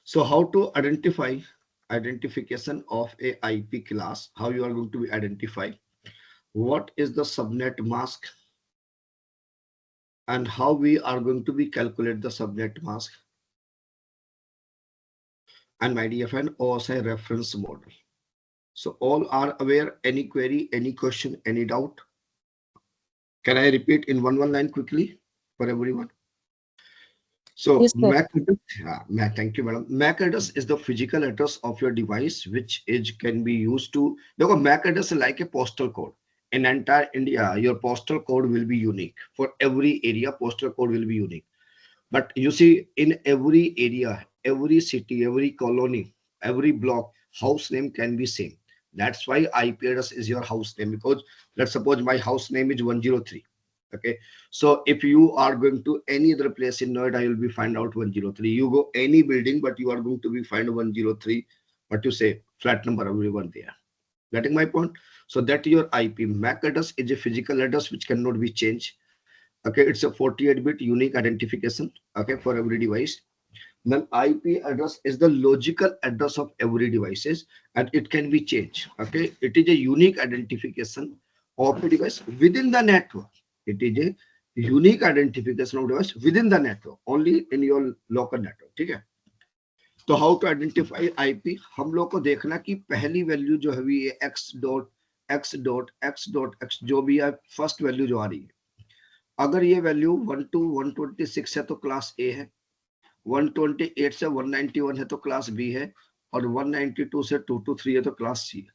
So how to identify identification of a IP class, how you are going to be identify, what is the subnet mask, and how we are going to be calculate the subnet mask, and my dear friend, OSI reference model. So all are aware, any query, any question, any doubt? Can I repeat in one line quickly for everyone? So Yes, sir. MAC address, thank you, madam. MAC address is the physical address of your device, which is can be used to. Look, MAC address is like a postal code. In entire India, your postal code will be unique. For every area, postal code will be unique. But you see, in every area, every city, every colony, every block, house name can be same. That's why IP address is your house name. Because let's suppose my house name is 103. Okay, so if you are going to any other place in Noida, you'll be find out 103. You go any building, but you are going to be find 103. What you say, flat number everyone there. Getting my point? So that your IP MAC address is a physical address which cannot be changed. Okay, it's a 48-bit unique identification. Okay, for every device. Then IP address is the logical address of every devices, and it can be changed. Okay, it is a unique identification of a device within the network. It is a unique identification of device within the network, only in your local network. ठीक है? तो how to identify IP, हम लोग को देखना कि पहली value जो है ये x.x.x.x जो भी है फर्स्ट वैल्यू जो आ रही है, अगर ये वैल्यू 1 to 126 है तो क्लास ए है, 128 से 191 है तो क्लास बी है, और 192 से 223 है तो क्लास सी है.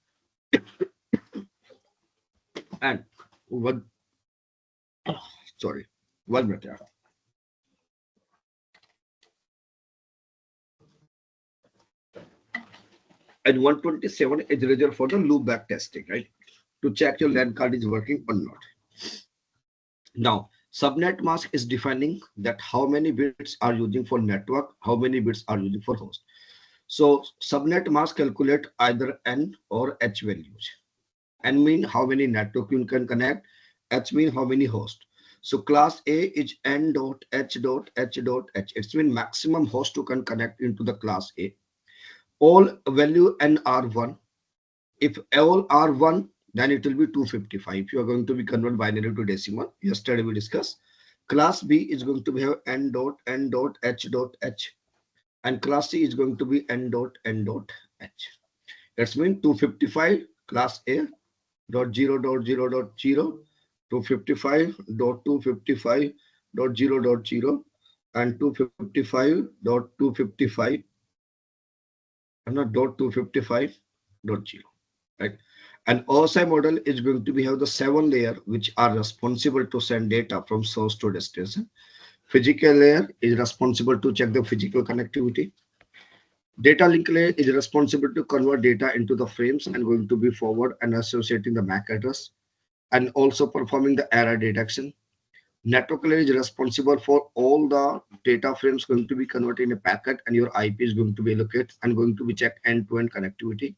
एंड वन सॉरी 1 मिनट यार. And 127 is reserved for the loop back testing, right? To check your LAN card is working or not. Now, subnet mask is defining that how many bits are using for network, how many bits are using for host. So subnet mask calculate either N or H values. N mean how many network you can connect, H mean how many host. So class A is N dot H dot H dot H. It's mean maximum host you can connect into the class A. All value N are 1. If all are 1, then it will be 255. If you are going to be convert binary to decimal, yesterday we discussed. Class B is going to have N dot N dot H dot H, and class C is going to be N dot N dot H. That's mean 255 class A dot 0 dot 0 dot 0, 255 dot 255 dot 0 dot 0, and 255 dot 255 and not dot 255 dot 0, right? An OSI model is going to be have the 7 layer which are responsible to send data from source to destination. Physical layer is responsible to check the physical connectivity. Data link layer is responsible to convert data into the frames and going to be forward and associating the MAC address and also performing the error detection. Network layer is responsible for all the data frames going to be converted in a packet, and your IP is going to be allocated and going to be checked end-to-end connectivity.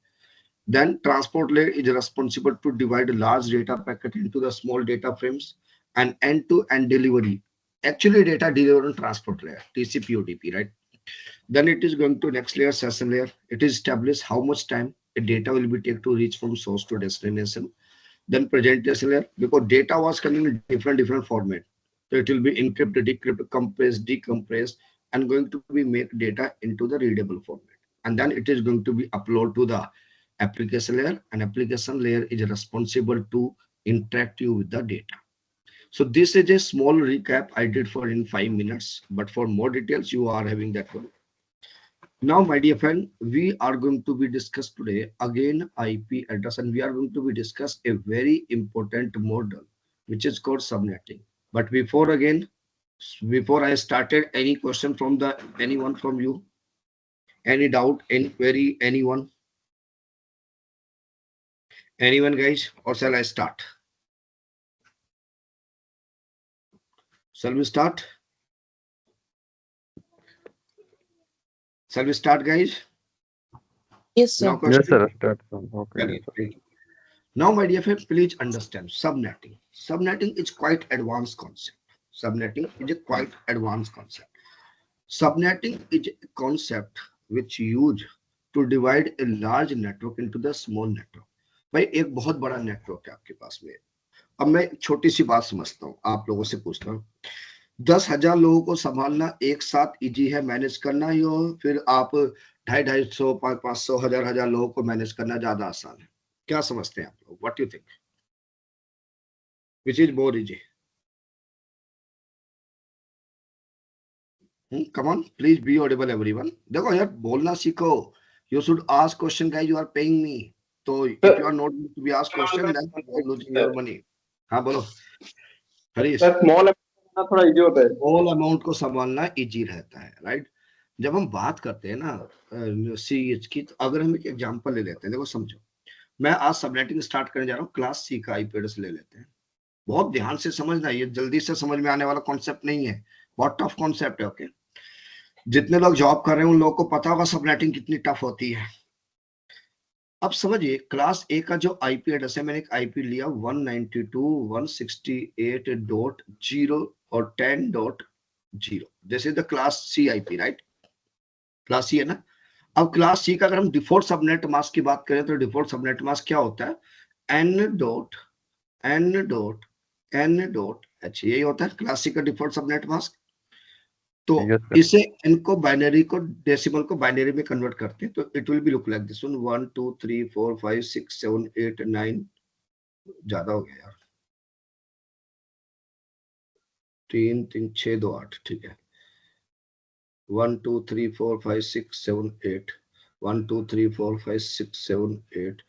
Then transport layer is responsible to divide a large data packet into the small data frames and end-to-end delivery. Actually, data delivered on transport layer, TCP UDP, right? Then it is going to next layer, session layer. It is established how much time a data will be take to reach from source to destination. Then presentation layer, because data was coming in different format. So it will be encrypted, decrypted, compressed, decompressed, and going to be make data into the readable format. And then it is going to be upload to the application layer, and application layer is responsible to interact you with the data. So this is a small recap I did for in 5 minutes, but for more details, you are having that one. Now, my dear friend, we are going to be discuss today again IP address, and we are going to be discuss a very important model, which is called subnetting. But before I started, any question from the anyone from you? Any doubt, any query, anyone guys, or shall I start? Shall we start? Shall we start, guys? Yes, Now sir. Yes, question. sir. Start from. Okay. Yes, Very, sir. very. Now, my dear friend, please understand subnetting. Subnetting is quite advanced concept. Subnetting is a quite advanced concept. Subnetting is a concept which use to divide a large network into the small network. भाई एक बहुत बड़ा network है आपके पास में, अब मैं छोटी सी बात समझता हूँ, आप लोगों से पूछता हूँ, 10,000 लोगों को संभालना एक साथ इजी है मैनेज करना, यो फिर आप 250, 500, 1000 लोगों को मैनेज करना ज्यादा आसान है? क्या समझते हैं आप लोग? What you think, which is more easy? Come on please be audible everyone. देखो यार बोलना सीखो, you should ask question guys, you are paying me, तो if you are not to be ask question then you are losing your money. हाँ बोलो Harish. Small amount थोड़ा easy होता है, स्मॉल अमाउंट को संभालना इजी रहता है, राइट? जब हम बात करते हैं ना सीएच की, तो अगर हम एक एग्जांपल ले लेते हैं, देखो समझो, मैं आज सबनेटिंग स्टार्ट करने जा रहा हूँ, क्लास सी का आईपी एड्रेस ले लेते हैं। बहुत ध्यान से समझना, ये जल्दी से समझ में आने वाला कॉन्सेप्ट नहीं है, बहुत टफ कॉन्सेप्ट है। ओके, जितने लोग जॉब कर रहे हैं उन लोगों को पता होगा सबनेटिंग कितनी टफ होती है। अब समझिए क्लास ए का जो आईपी एड्रेस है, मैंने एक आईपी लिया 192.168.0 और 10.0, this is the class C IP, right? Class C है ना। अब क्लास सी का अगर हम डिफॉल्ट सबनेट मास्क की बात करें तो डिफॉल्ट सबनेट मास्क क्या होता है? n.n.n.h, यही होता है क्लास सी का डिफॉल्ट सबनेट मास्क। तो इसे इनको बाइनरी को डेसिमल को बाइनरी में कन्वर्ट करते हैं, तो it will be look like this one, 1 2 3 4 5 6 7 8 9, ज्यादा हो गया यार, 3 3 6 2 8, ठीक है, 1 2 3 4 5 6 7 8, 1 2 3 4 5 6 7 8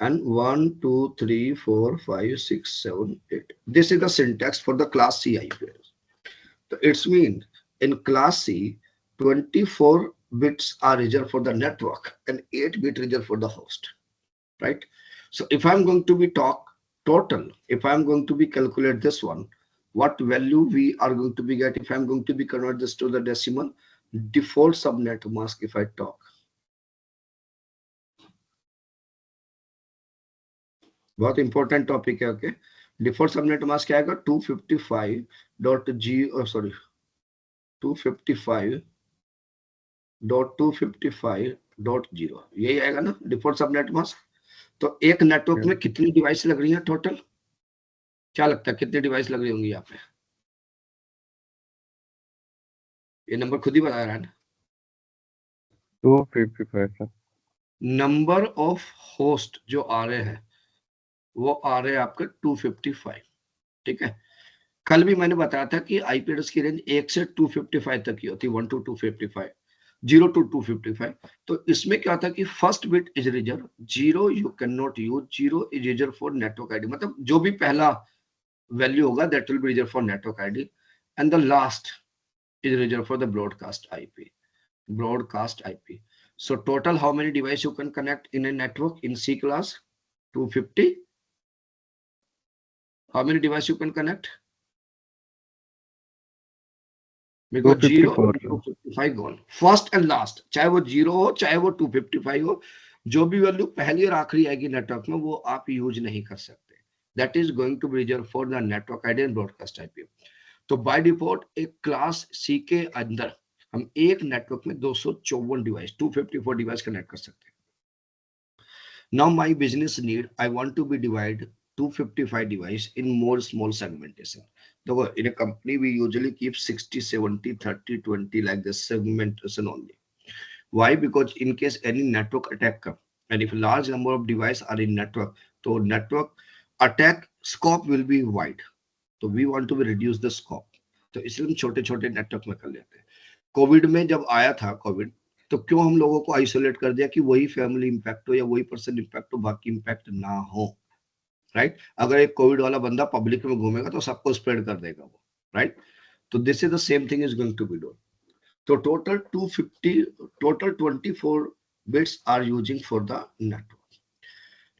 and 1 2 3 4 5 6 7 8. This is the syntax for the class C IP address. So it's mean in class C, 24 bits are reserved for the network and 8-bit reserved for the host, right? So if I'm going to be talk total, if I'm going to be calculate this one, what value we are going to be get if I'm going to be convert this to the decimal default subnet mask, if I talk, बहुत important topic है। Okay, default subnet mask क्या आएगा? 255.255.255.0, यही आएगा ना default subnet mask. तो एक network में कितनी डिवाइस लग रही है टोटल? क्या लगता है कितनी डिवाइस लग रही होंगी यहाँ पे? ये नंबर खुद ही बता रहा है ना, 255 नंबर ऑफ होस्ट जो आ रहे हैं वो आ रहे हैं आपके 255, ठीक है। कल भी मैंने बताया था कि आईपी एड्रेस की रेंज 1 से 255 तक की होती है, 1 to 255, 0 to 255। तो इसमें क्या होता है कि first bit is reserve, 0 you can not use, 0 is reserve for network ID, मतलब जो भी पहला वैल्यू होगा that will be reserve for network ID, and the last is reserved for the broadcast IP. Broadcast IP. So total how many devices you can connect in a network in C class? 250. How many devices you can connect? Because 0 and 255 gone. First and last, चाहे वो 0 हो चाहे वो 255 हो, जो भी value पहली और आखिरी आएगी नेटवर्क में वो आप यूज नहीं कर सकते। That is going to be reserved for the network ID and broadcast IP. तो बाय डिफॉल्ट एक क्लास सी के अंदर हम एक नेटवर्क में 254 डिवाइस 254 डिवाइस कनेक्ट कर सकते हैं। Now my business need, I want to be divide 255 device in more small segmentation. देखो in a company we usually keep 60 70 30 20 like this segmentation only. Why? Because in case any network attack come and if a large number of device are in network, तो network attack scope will be wide. तो we want to be reduce the scope, तो इसलिए हम छोटे छोटे network में कर लेते हैं। कोविड में जब आया था कोविड, तो क्यों हम लोगों को आइसोलेट कर दिया कि वही फैमिली इंपैक्ट हो या वही पर्सन इंपैक्ट हो, बाकी इंपैक्ट ना हो, राइट? अगर एक कोविड वाला बंदा पब्लिक में घूमेगा तो सबको स्प्रेड कर देगा वो, राइट? तो this is the same thing is going to be done. तो total 250, total 24 bits are using for the network.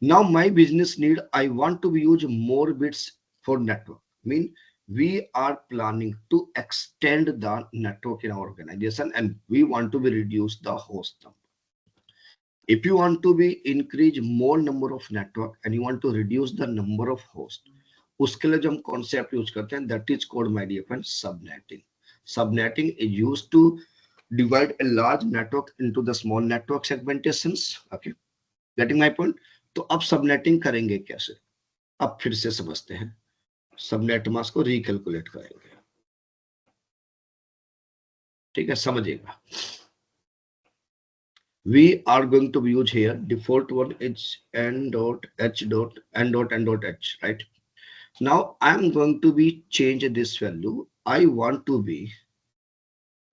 Now my business need, I want to use more bits for network. Mean we are planning to extend the network in our organization and we want to be reduce the host number. If you want to be increase more number of network and you want to reduce the number of host, उसके लिए जो हम concept use करते हैं that is called my dear friend subnetting. Subnetting is used to divide a large network into the small network segmentations. Okay, getting my point? तो अब subnetting करेंगे कैसे, अब फिर से समझते हैं, सबनेट मास्क को रिकैलकुलेट करेंगे। ठीक है, समझिएगा। We are going to use here default one is n dot h dot n dot n dot h, right? Now I'm going to be change this value. I want to be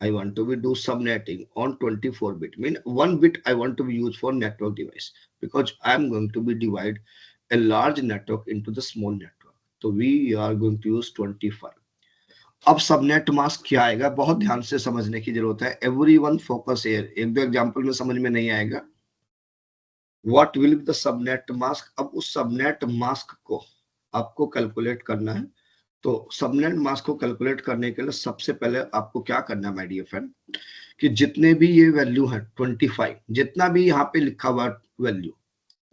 do subnetting on 24 bit, mean 1 bit I want to be used for network device, because I'm going to be divide a large network into the small network. So we are going to use 25. अब subnet mask क्या आएगा, बहुत ध्यान से समझने की जरूरत है। एवरीवन फोकस हियर, एक दो एग्जांपल में समझ में नहीं आएगा। What will be the subnet mask, अब उस सबनेट मास्क को आपको कैलकुलेट करना है। तो सबनेट मास्क को कैलकुलेट करने के लिए सबसे पहले आपको क्या करना है माय डियर फ्रेंड, कि जितने भी ये वैल्यू है 25, जितना भी यहाँ पे लिखा हुआ वैल्यू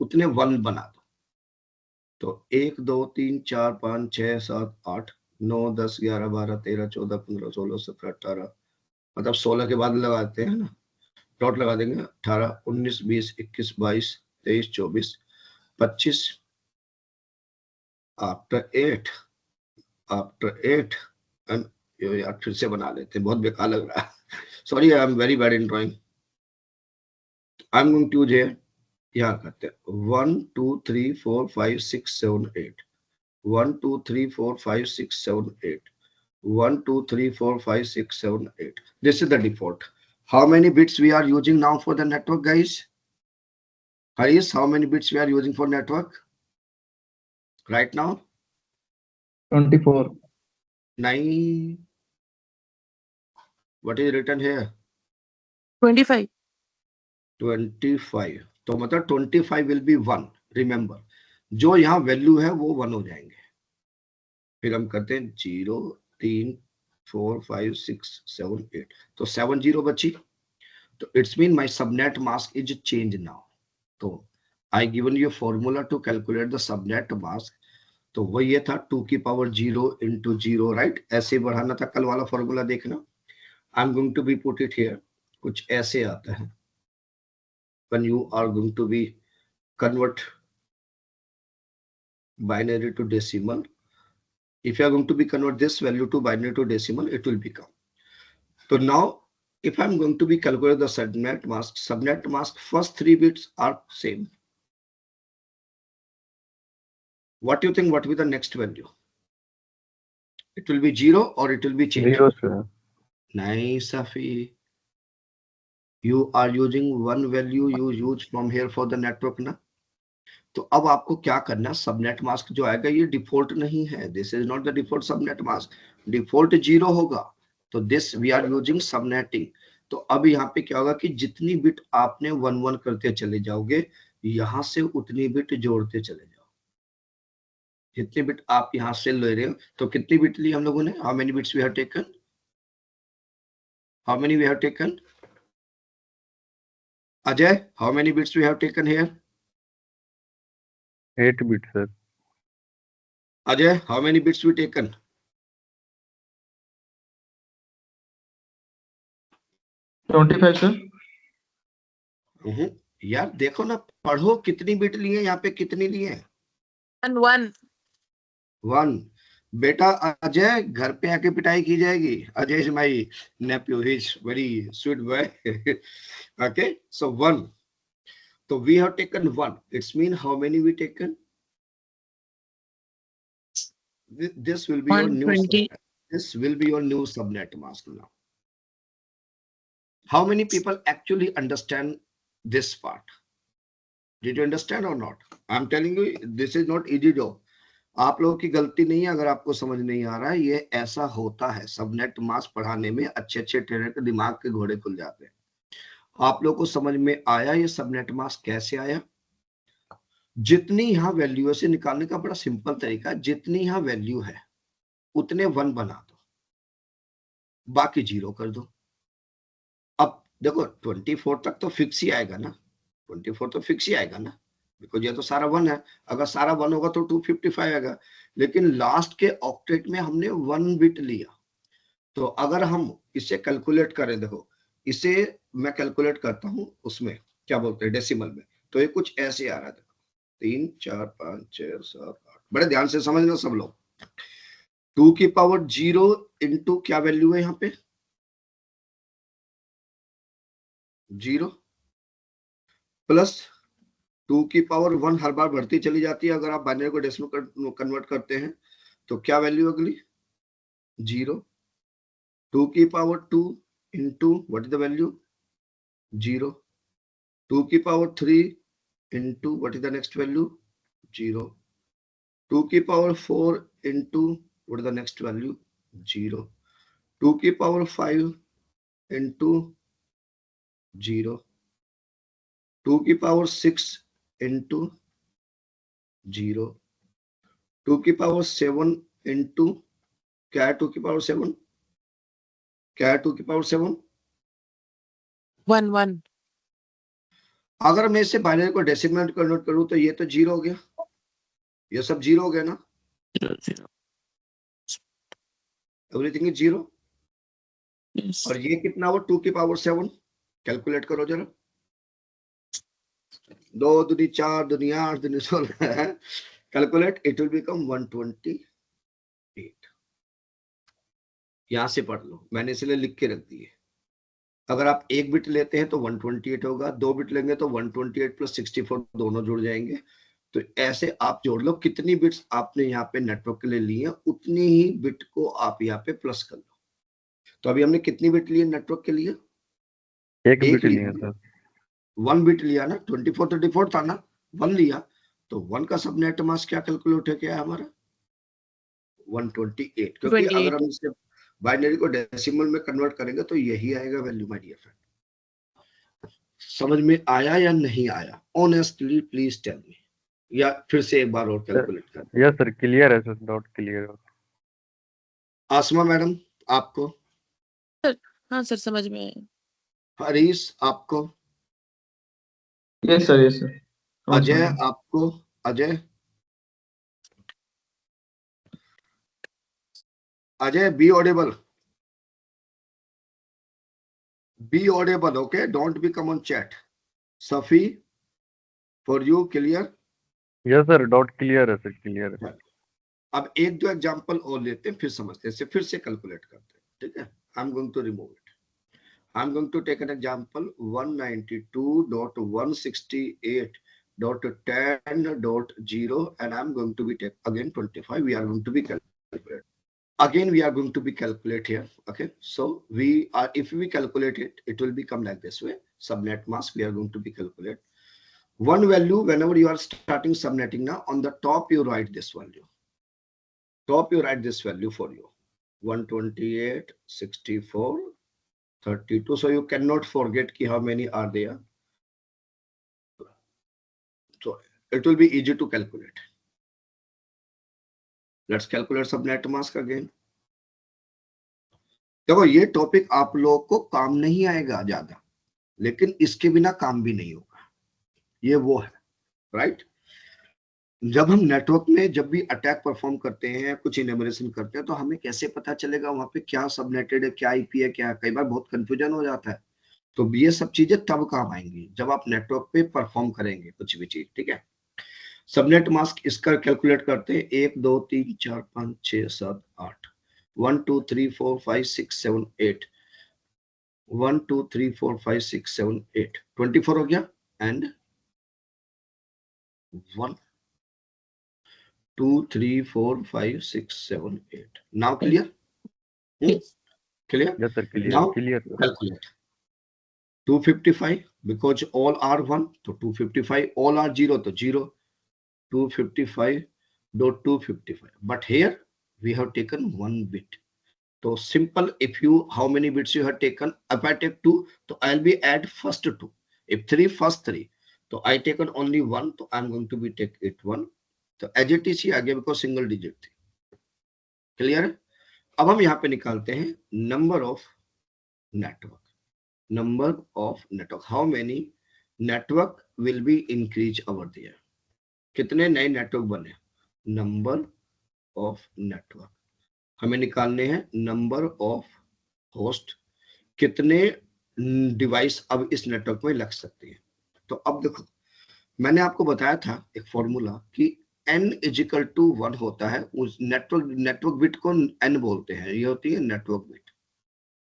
उतने 1 बना दो। तो 1 2 3 4 5 6 7 8 9 10 11 12 13 14 15 16 17 18, मतलब 16 के बाद लगाते हैं ना, डॉट लगा देंगे। 18 19 20 21 22 23 24 25 आफ्टर 8 एंड यार फिर से बना लेते हैं, बहुत बेकार लग रहा है, sorry I am very bad in drawing. I am going to use here, यहाँ करते हैं 1 2 3 4 5 6 7 8 1 2 3 4 5 6 7 8 1 2 3 4 5 6 7 8. This is the default. How many bits we are using now for the network, guys? Harish, how many bits we are using for network right now? 24. 9. What is written here? 25. 25. तो मतलब 25 will be 1. Remember, जो यहाँ value है वो 1 हो जाएंगे। फिर हम करते हैं 0 3 4 5 6 7 8, तो 7 0 बची। तो it's mean my subnet mask is change now. तो I given you formula to calculate the subnet mask, तो वो ये था 2 की पावर 0 into 0, राइट? ऐसे बढ़ाना था, कल वाला फॉर्मूला देखना। I am going to be put it here, कुछ ऐसे आता है when you are going to be convert binary to decimal. If you are going to be convert this value to binary to decimal, it will become. So now if I'm going to be calculate the subnet mask first 3 bits are same. What do you think, what will be the next value? It will be 0 or it will be changed? 0, sir. Nice, Safi. You are using one value you use from here for the network ना। तो अब आपको क्या करना, subnet mask जो आएगा ये default नहीं है, this is not the default subnet mask, default 0 होगा। तो this we are using subnetting. तो अब यहाँ पे क्या होगा कि जितनी बिट आपने 1 1 करते चले जाओगे, यहां से उतनी बिट जोड़ते चले जाओ। जितनी बिट आप यहाँ से ले रहे हो, तो कितनी बिट ली हम लोगों ने, how many bits we have taken, how many we have taken? Ajay, how many bits we have taken here? 8 bits, sir. Ajay, how many bits we taken? 25, sir. यार देखो ना, पढ़ो कितनी बिट लिए यहाँ पे, कितनी लिए? 1 1। बेटा अजय घर पे आके पिटाई की जाएगी। Ajay is my nephew, he is very sweet boy. Okay, so 1, तो we have taken 1, it's mean how many we taken? This will be your new 120. subnet. This will be your new subnet mask now. How many people actually understand this part? Did you understand or not? I'm telling you, this is not easy job. आप लोगों की गलती नहीं है अगर आपको समझ नहीं आ रहा है, ये ऐसा होता है। सबनेट मास्क पढ़ाने में अच्छे अच्छे ट्रेनर के दिमाग के घोड़े खुल जाते हैं। आप लोगों को समझ में आया ये सबनेट मास्क कैसे आया? जितनी यहाँ वैल्यू से निकालने का बड़ा सिंपल तरीका, जितनी यहाँ वैल्यू है उतने 1 बना दो, बाकी 0 कर दो। अब देखो 24 तक तो फिक्स ही आएगा ना, 24 तो फिक्स ही आएगा ना, बिकॉज ये तो सारा 1 है। अगर सारा 1 होगा तो 255 आएगा, लेकिन लास्ट के ऑक्टेट में हमने 1 बिट लिया। तो अगर हम इसे कैलकुलेट करें, देखो इसे मैं कैलकुलेट करता हूं उसमें क्या बोलते हैं डेसिमल में, तो ये कुछ ऐसे आ रहा था 3 4 5 6 7 8। बड़े ध्यान से समझना सब लोग। 2 की पावर 0 इंटू क्या वैल्यू है यहाँ पे 0 प्लस 2 की पावर 1 हर बार बढ़ती चली जाती है अगर आप बाइनरी को डेसिमल कन्वर्ट करते हैं, तो क्या वैल्यू अगली 0। 2 की power 2 into what is the value 0। 2 की power 3 into what is the next value 0। 2 की power 4 into what is the next value 0। 2 की पावर 5 इंटू 0। 2 की पावर 6 इंटू 0। 2 की पावर 7 इंटू क्या है 2 की पावर 7 क्या है 2 की पावर 7। 1 1 अगर मैं इसे बाइनरी को डेसिमल में कन्वर्ट करूं तो ये तो 0 हो गया, ये सब 0 हो गया ना, 0 0 एवरीथिंग इज 0। yes और ये कितना हुआ 2 की पावर 7, कैलकुलेट करो जरा। 2 दूनी 4 दूनी 8 दूनी 16 कैलकुलेट, इट विल बिकम 128। यहां से पढ़ लो, मैंने इसलिए लिख के रख दिए। अगर आप एक बिट लेते हैं तो 128 होगा, 2 बिट लेंगे तो 128 प्लस 64 दोनों जुड़ जाएंगे। तो ऐसे आप जोड़ लो, कितनी बिट्स आपने यहाँ पे नेटवर्क के लिए ली है उतनी ही बिट को आप यहाँ पे प्लस कर लो। तो अभी हमने कितनी बिट ली है नेटवर्क के लिए, एक बिट ली लिया सर। 1 बिट लिया ना, 24 था ना, 1 लिया तो 1 का सब नेट मास्क क्या कैलकुलेट है क्या है हमारा 128। क्योंकि अगर 28 हम इसे बाइनरी को डेसिमल में कन्वर्ट करेंगे तो यही आएगा वैल्यू माय डियर फ्रेंड। समझ में आया या नहीं आया, ऑनेस्टली प्लीज टेल मी, या फिर से एक बार और कैलकुलेट कर। यस सर, क्लियर है सर, डाउट क्लियर है। आसमा मैडम आपको, हाँ सर समझ में आया। हरीश आपको, यस सर, यस सर, समझ में अजय आया। आपको, Ajay Ajay be audible, be audible, okay, don't be come on chat. Safi for you clear. Yes sir, doubt clear है सर, क्लियर है। अब एक दो एग्जांपल और लेते हैं फिर समझते हैं, फिर से कैलकुलेट करते हैं, ठीक है। I am going to remove it, I am going to take an example 192.168.10.0 and I'm going to be take again 25. We are going to be calculate again, we are going to be calculate here, okay. So we are, if we calculate it, it will become like this way. Subnet mask we are going to be calculate one value. Whenever you are starting subnetting, now on the top you write this value, top you write this value for you 128 64 32. So you cannot forget ki how many are there, so it will be easy to calculate. Let's calculate subnet mask again. देखो ये topic आप लोगों को काम नहीं आएगा ज्यादा, लेकिन इसके बिना काम भी नहीं होगा, ये वो है, राइट। जब हम नेटवर्क में जब भी अटैक परफॉर्म करते हैं, कुछ इनोमिनेशन करते हैं, तो हमें कैसे पता चलेगा वहां पे क्या सबनेटेड है, क्या आईपी है, क्या है? कई बार बहुत कंफ्यूजन हो जाता है। तो ये सब चीजें तब काम आएंगी जब आप नेटवर्क पे परफॉर्म करेंगे कुछ भी चीज, ठीक है। सबनेट मास्क इसका कैलकुलेट करते हैं 1 2 3 4 5 6 7 8 1 2 3 4 5 6 7 8 1 2 3 4 5 6 7 8 24 हो गया and 1 2 3 4 5 6 7 8। Now clear, yes clear. Yes sir, clear now clear sir. Calculate 255 because all are 1 तो 255, all are 0 तो 0, 255.255, but here we have taken 1 bit. So simple, if you how many bits you have taken, if I take 2 so I'll be add first 2, if 3 first 3, so I taken only 1, so I'm going to be take it 1, तो as it is ही आ गया because single digit थी, clear है। अब हम यहाँ पे निकालते हैं number of network, number of network, how many network will be increase over there, कितने नए नेटवर्क बने, नंबर ऑफ नेटवर्क हमें निकालने हैं, नंबर ऑफ होस्ट, कितने डिवाइस अब इस नेटवर्क में लग सकती है। तो अब देखो, मैंने आपको बताया था एक फॉर्मूला कि n इजिकल टू 1 होता है, उस नेटवर्क बिट को n बोलते हैं, ये होती है नेटवर्क बिट।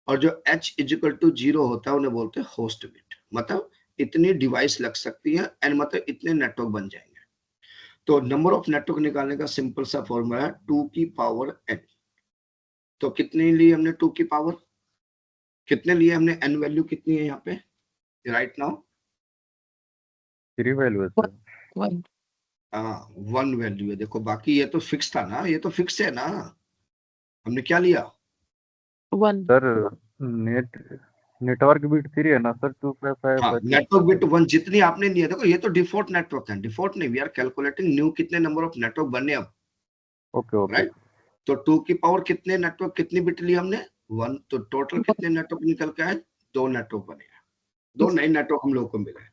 और जो h इजिकल टू 0 होता है उन्हें बोलते हैं होस्ट बिट। मतलब इतनी डिवाइस लग सकती है, n मतलब इतने नेटवर्क बन जाएंगे। तो नंबर ऑफ नेटवर्क निकालने का सिंपल सा फॉर्मूला है 2 की पावर n। तो कितने लिए हमने 2 की पावर, कितने लिए हमने n वैल्यू कितनी है यहाँ पे राइट नाउ? 3 वैल्यू है सर। 1 हाँ 1 वैल्यू है। देखो बाकी ये तो फिक्स था ना, ये तो फिक्स है ना, हमने क्या लिया? 1 सर नेटवर्क बिट 3 है ना सर, 255 हाँ नेटवर्क बिट 1 जितनी आपने लिया। देखो ये तो डिफॉल्ट नेटवर्क है, डिफॉल्ट नहीं, वी आर कैलकुलेटिंग न्यू कितने नंबर ऑफ नेटवर्क बने अब, ओके ओके राइट? तो 2 की पावर कितने नेटवर्क, कितनी बिट ली हमने? 1। तो टोटल कितने नेटवर्क निकल के आए? 2 नेटवर्क बने हैं, 2 नए नेटवर्क हम लोगों को मिले।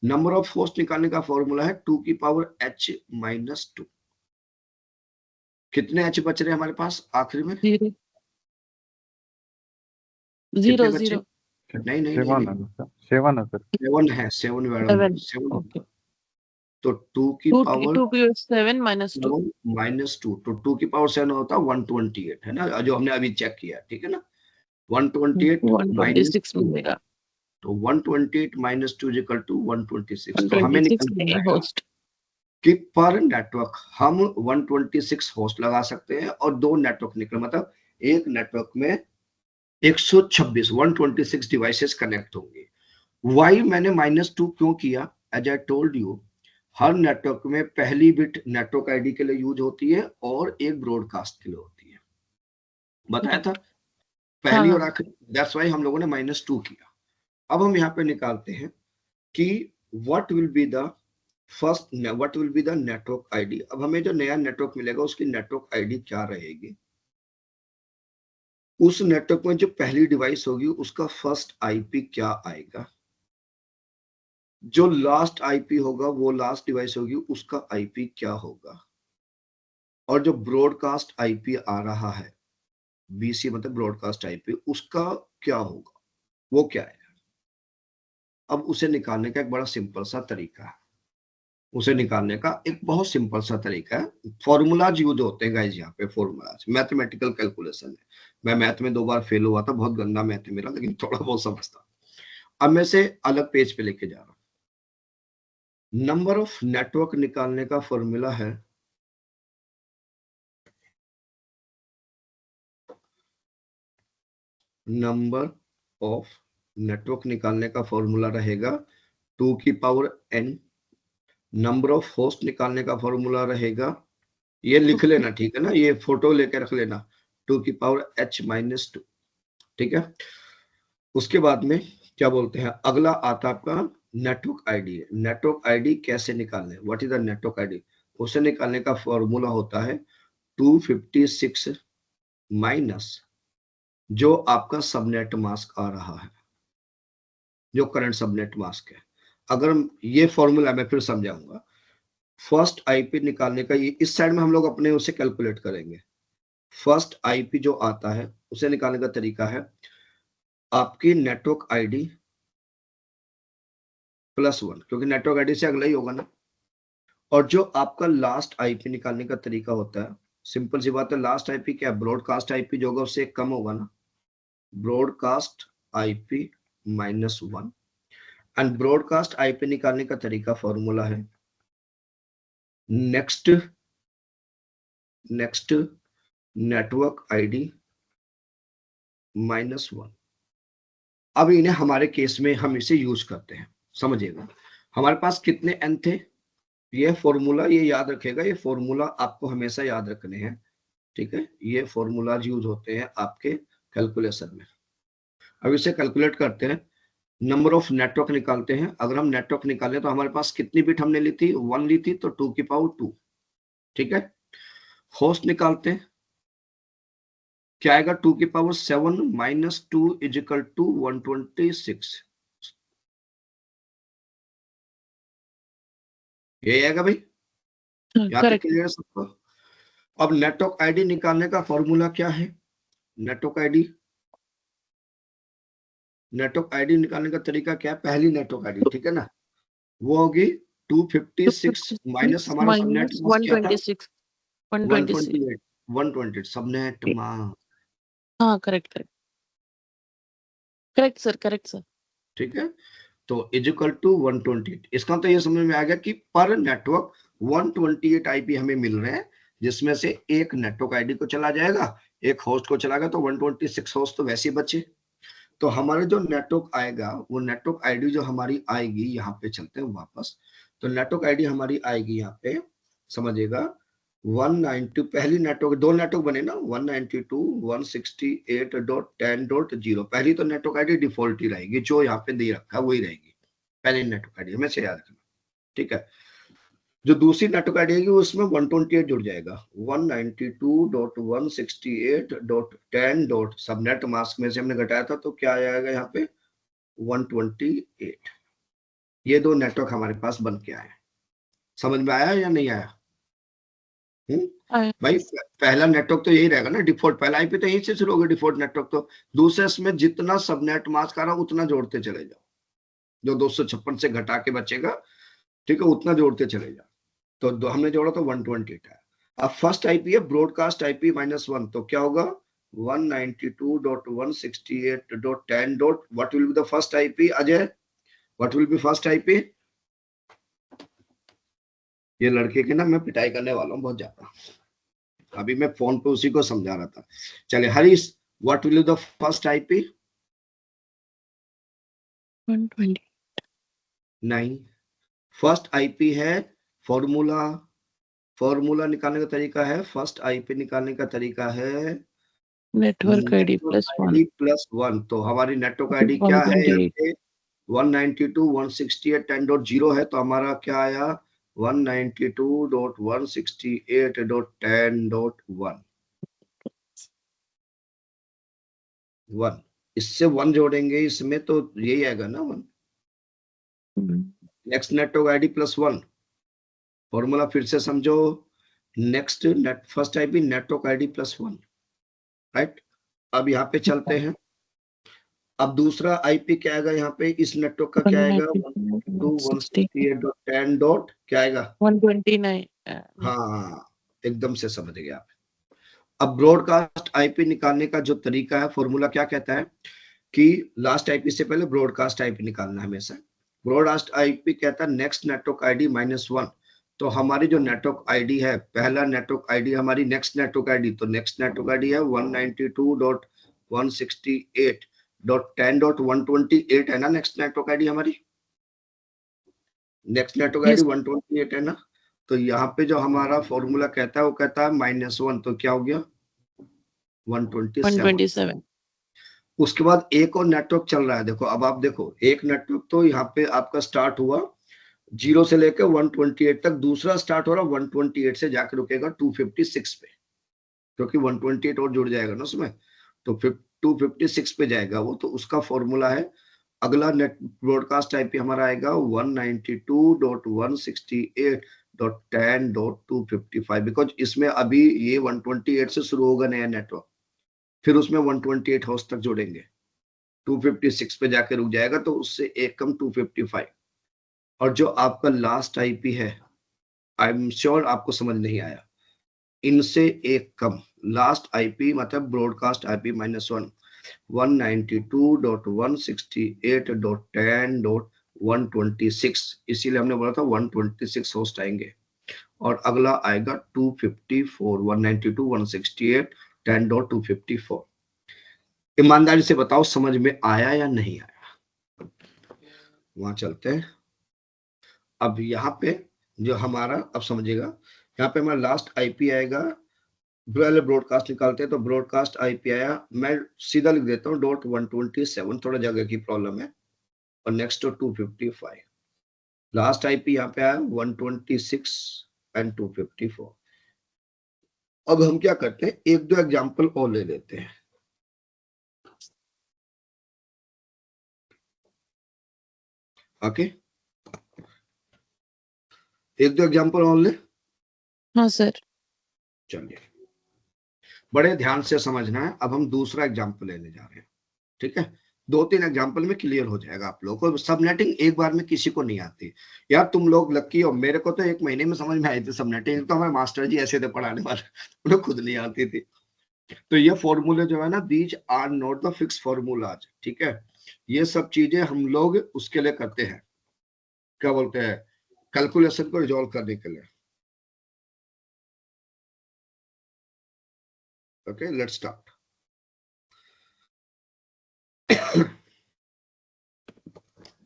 नंबर ऑफ होस्ट निकालने का फॉर्मूला है 2 की पावर h माइनस 2। कितने h बच रहे हैं हमारे पास आखिरी में? 0 कितने 0 बच्चे? 0 नहीं नहीं नहीं 7 नहीं, है सर, 7 है सर। 7 है, 7 7 7। ओके तो 2 की 2 पावर 2 की 7 minus 2 माइनस 2, तो 2 की पावर 7 होता है 128, है ना, जो हमने अभी चेक किया, ठीक है ना? 128 माइनस 126 टू, मिलेगा। तो 128 माइनस 2 इक्वल टू 126। तो हमें 126 निकल नहीं आएगा होस्ट। कि पर नेटवर्क हम 126 होस्ट लगा सकते हैं और 2 नेटवर्क निकल, मतलब एक नेटवर्क में 126 डिवाइसेस कनेक्ट होंगे। वाई मैंने -2 क्यों किया? एज आई टोल्ड यू, हर नेटवर्क में पहली बिट नेटवर्क आईडी के लिए यूज होती है और एक ब्रॉडकास्ट के लिए होती है, बताया था हाँ पहली और हाँ आखिरी। दैट्स वाई हम लोगों ने -2 किया। अब हम यहाँ पे निकालते हैं कि what will be the network ID. अब हमें जो नया नेटवर्क मिलेगा उसकी नेटवर्क आईडी क्या रहेगी? उस नेटवर्क में जो पहली डिवाइस होगी उसका फर्स्ट आईपी क्या आएगा? जो लास्ट आईपी होगा, वो लास्ट डिवाइस होगी, उसका आईपी क्या होगा? और जो ब्रॉडकास्ट आईपी आ रहा है, बीसी मतलब ब्रॉडकास्ट आईपी, उसका क्या होगा, वो क्या है? अब उसे निकालने का एक बड़ा सिंपल सा तरीका है, उसे निकालने का एक बहुत सिंपल सा तरीका है। फॉर्मूलाज यूज होते हैं गाइस, यहाँ पे फॉर्मूलाज मैथमेटिकल कैलकुलेशन है। मैं मैथ में 2 बार फेल हुआ था, बहुत गंदा मैथ है मेरा, लेकिन थोड़ा बहुत समझता। अब मैं से अलग पेज पे लेके जा रहा हूँ। नंबर ऑफ नेटवर्क निकालने का फॉर्मूला है नंबर ऑफ नेटवर्क निकालने का फॉर्मूला रहेगा 2 की power n। Number of host निकालने का फॉर्मूला रहेगा, ये लिख लेना, ठीक है ना, ये फोटो लेके रख लेना, 2 की पावर h माइनस 2, ठीक है? उसके बाद में क्या बोलते हैं, अगला आता आपका नेटवर्क आईडी है। नेटवर्क आईडी कैसे निकालने, what is the network ID? उसे निकालने का फॉर्मूला होता है 256 माइनस जो आपका सबनेट मास्क आ रहा है, जो करंट सबनेट मास्क है। अगर ये फॉर्मूला मैं फिर समझाऊंगा, फर्स्ट आईपी निकालने का, ये इस साइड में हम लोग अपने उसे कैलकुलेट करेंगे। फर्स्ट आईपी जो आता है उसे निकालने का तरीका है आपकी नेटवर्क आईडी +1, क्योंकि नेटवर्क आईडी से अगला ही होगा ना। और जो आपका लास्ट आईपी निकालने का तरीका होता है, सिंपल सी बात है, लास्ट आईपी क्या, ब्रॉडकास्ट आईपी जो होगा उससे कम होगा ना, broadcast IP -1। And broadcast IP निकालने का तरीका फॉर्मूला है नेक्स्ट नेटवर्क आईडी -1। अब इन्हें हमारे केस में हम इसे यूज करते हैं, समझिएगा। हमारे पास कितने n थे, ये फॉर्मूला, ये याद रखेगा, ये फॉर्मूला आपको हमेशा याद रखने हैं, ठीक है? ये फॉर्मूला यूज होते हैं आपके कैलकुलेशन में। अब इसे कैलकुलेट करते हैं, नंबर ऑफ नेटवर्क निकालते हैं। अगर हम नेटवर्क निकालें तो हमारे पास कितनी बिट हमने ली थी, 1 ली थी, तो 2 की पावर 2, ठीक है? होस्ट निकालते हैं, क्या आएगा, 2 की power 7 minus 2 is equal to 126, ये आएगा भाई, यहाँ तक करेक्ट क्लियर है सबको? अब नेटवर्क आईडी निकालने का फॉर्मूला क्या है? नेटवर्क आईडी नेटवर्क आईडी निकालने का तरीका क्या है? पहली नेटवर्क आईडी, ठीक है ना, वो होगी 256 माइनस हमारा सबनेट minus मास्क क्या था? 126. 126. 128 128 सबनेट मास्क, हाँ, correct, correct. Correct, sir. Correct, sir. ठीक है। तो इज इक्वल टू 128। इसका तो ये समझ में आ गया कि पर नेटवर्क 128 आईपी हमें मिल रहे हैं, जिसमें से एक नेटवर्क आईडी को चला जाएगा, एक होस्ट को चला गया, तो 126 होस्ट तो वैसे ही बचे। तो हमारे जो नेटवर्क आएगा, वो नेटवर्क आईडी जो हमारी आएगी, यहाँ पे चलते हैं वापस। तो नेटवर्क आईडी हमारी आएगी यहाँ पे, समझिएगा 192, पहली नेटवर्क, दो नेटवर्क बने ना, 192.168.10.0। पहली तो नेटवर्क आईडी डिफॉल्ट ही रहेगी, जो यहाँ पे दे रखा है वही रहेगी, पहली नेटवर्क आईडी हमें से याद रखना, ठीक है। जो दूसरी नेटवर्क आईडी है उसमें 128 जुड़ जाएगा, 192.168.10. सबनेट मास्क में से हमने घटाया था, तो क्या आएगा यहाँ पे 128। ये दो नेटवर्क हमारे पास बन के आए। समझ में आया या नहीं आया? भाई पहला नेटवर्क तो यही रहेगा ना, डिफॉल्ट पहला आईपी तो यहीं से शुरू होगा डिफॉल्ट नेटवर्क। तो दूसरे इसमें जितना सबनेट मास्क आ रहा उतना जोड़ते चले जाओ, जो 256 से घटा के बचेगा, ठीक है, उतना जोड़ते चले जाओ। तो हमने जोड़ा तो 128 है। अब फर्स्ट आईपी है ब्रॉडकास्ट आईपी -1, तो क्या होगा 192.168.10. What will be the first IP? Ajay, what will B first IP? ये लड़के की ना मैं पिटाई करने वाला हूँ बहुत ज्यादा, अभी मैं फोन पे उसी को समझा रहा था। चले Harish, what will be the first IP? 120. नहीं, फर्स्ट आईपी है फॉर्मूला निकालने का तरीका है, फर्स्ट आईपी निकालने का तरीका है Network ID plus 1. +1। तो हमारी नेटवर्क आईडी क्या है? 128. 192.168.10.0 है, तो हमारा क्या आया 192.168.10.1। इससे 1 जोड़ेंगे इसमें, तो यही आएगा ना 1। नेक्स्ट नेटवर्क आईडी +1, फॉर्मूला फिर से समझो, next net first IP network ID +1, right. अब यहाँ पे चलते हैं, अब दूसरा आईपी क्या आएगा यहाँ पे, इस नेटवर्क का क्या आएगा 192.168.10. क्या आएगा 129. हाँ, एकदम से समझ गए आप। अब ब्रॉडकास्ट आईपी निकालने का जो तरीका है, फॉर्मूला क्या कहता है कि लास्ट आईपी से पहले ब्रॉडकास्ट आईपी निकालना है हमेशा। ब्रॉडकास्ट आईपी कहता है नेक्स्ट नेटवर्क आईडी -1। तो हमारी जो नेटवर्क आईडी है, पहला नेटवर्क आईडी हमारी नेक्स्ट नेटवर्क आईडी, तो नेक्स्ट नेटवर्क आईडी है 192.168.10.128 है ना, नेक्स्ट नेटवर्क आईडी हमारी, नेक्स्ट नेटवर्क आईडी 128 है ना। तो यहाँ पे जो हमारा फॉर्मूला कहता है वो कहता है -1, तो क्या हो गया 127। उसके बाद एक और नेटवर्क चल रहा है, देखो अब आप देखो, एक नेटवर्क तो यहाँ पे आपका स्टार्ट हुआ 0 से लेकर 128 तक, दूसरा स्टार्ट हो रहा 128 से जाकर रुकेगा 256 पे, क्योंकि 128 और जुड़ जाएगा ना उसमें, तो 256 पे जाएगा वो। तो उसका फॉर्मूला है, अगला नेट ब्रॉडकास्ट आईपी हमारा आएगा 192.168.10.255, बिकॉज इसमें अभी ये 128 से शुरू होगा नया नेटवर्क, फिर उसमें 128 हाउस तक जोड़ेंगे, 256 पे जाके रुक जाएगा, तो उससे एक कम 255। और जो आपका लास्ट आईपी है, आई एम श्योर आपको समझ नहीं आया, इनसे एक कम लास्ट आईपी मतलब ब्रॉडकास्ट आईपी -1, 192.168.10.126, इसीलिए हमने बोला था 126 होस्ट आएंगे, और अगला आएगा 254, 192.168.10.254। ईमानदारी से बताओ समझ में आया या नहीं आया? वहां चलते हैं। अब यहाँ पे जो हमारा, अब समझिएगा, यहाँ पे हमारा लास्ट आईपी आएगा, पहले ब्रॉडकास्ट निकालते हैं, तो ब्रॉडकास्ट आईपी आया, मैं सीधा लिख देता हूँ .127, थोड़ा जगह की प्रॉब्लम है, और नेक्स्ट 255, लास्ट आईपी यहाँ पे आया 126 एंड 254। अब हम क्या करते हैं, एक दो एग्जांपल और ले लेते हैं। ओके, एक दो एग्जांपल और ले। हाँ सर। चलिए, बड़े ध्यान से समझना है। अब हम दूसरा एग्जांपल लेने जा रहे हैं, ठीक है। 2-3 एग्जाम्पल में क्लियर हो जाएगा आप लोगों को। सबनेटिंग एक बार में किसी को नहीं आती यार, तुम लोग लक्की हो, मेरे को तो 1 महीने में समझ में आई थी सबनेटिंग, तो हमारे मास्टर जी ऐसे थे पढ़ाने वाले, उन्हें खुद नहीं आती थी। तो ये फॉर्मूले जो है ना, these are not the fix formulas, ठीक है। ये सब चीजें हम लोग उसके लिए करते हैं, क्या बोलते हैं, कैलकुलेशन को रिजॉल्व करने के लिए। Okay, let's start.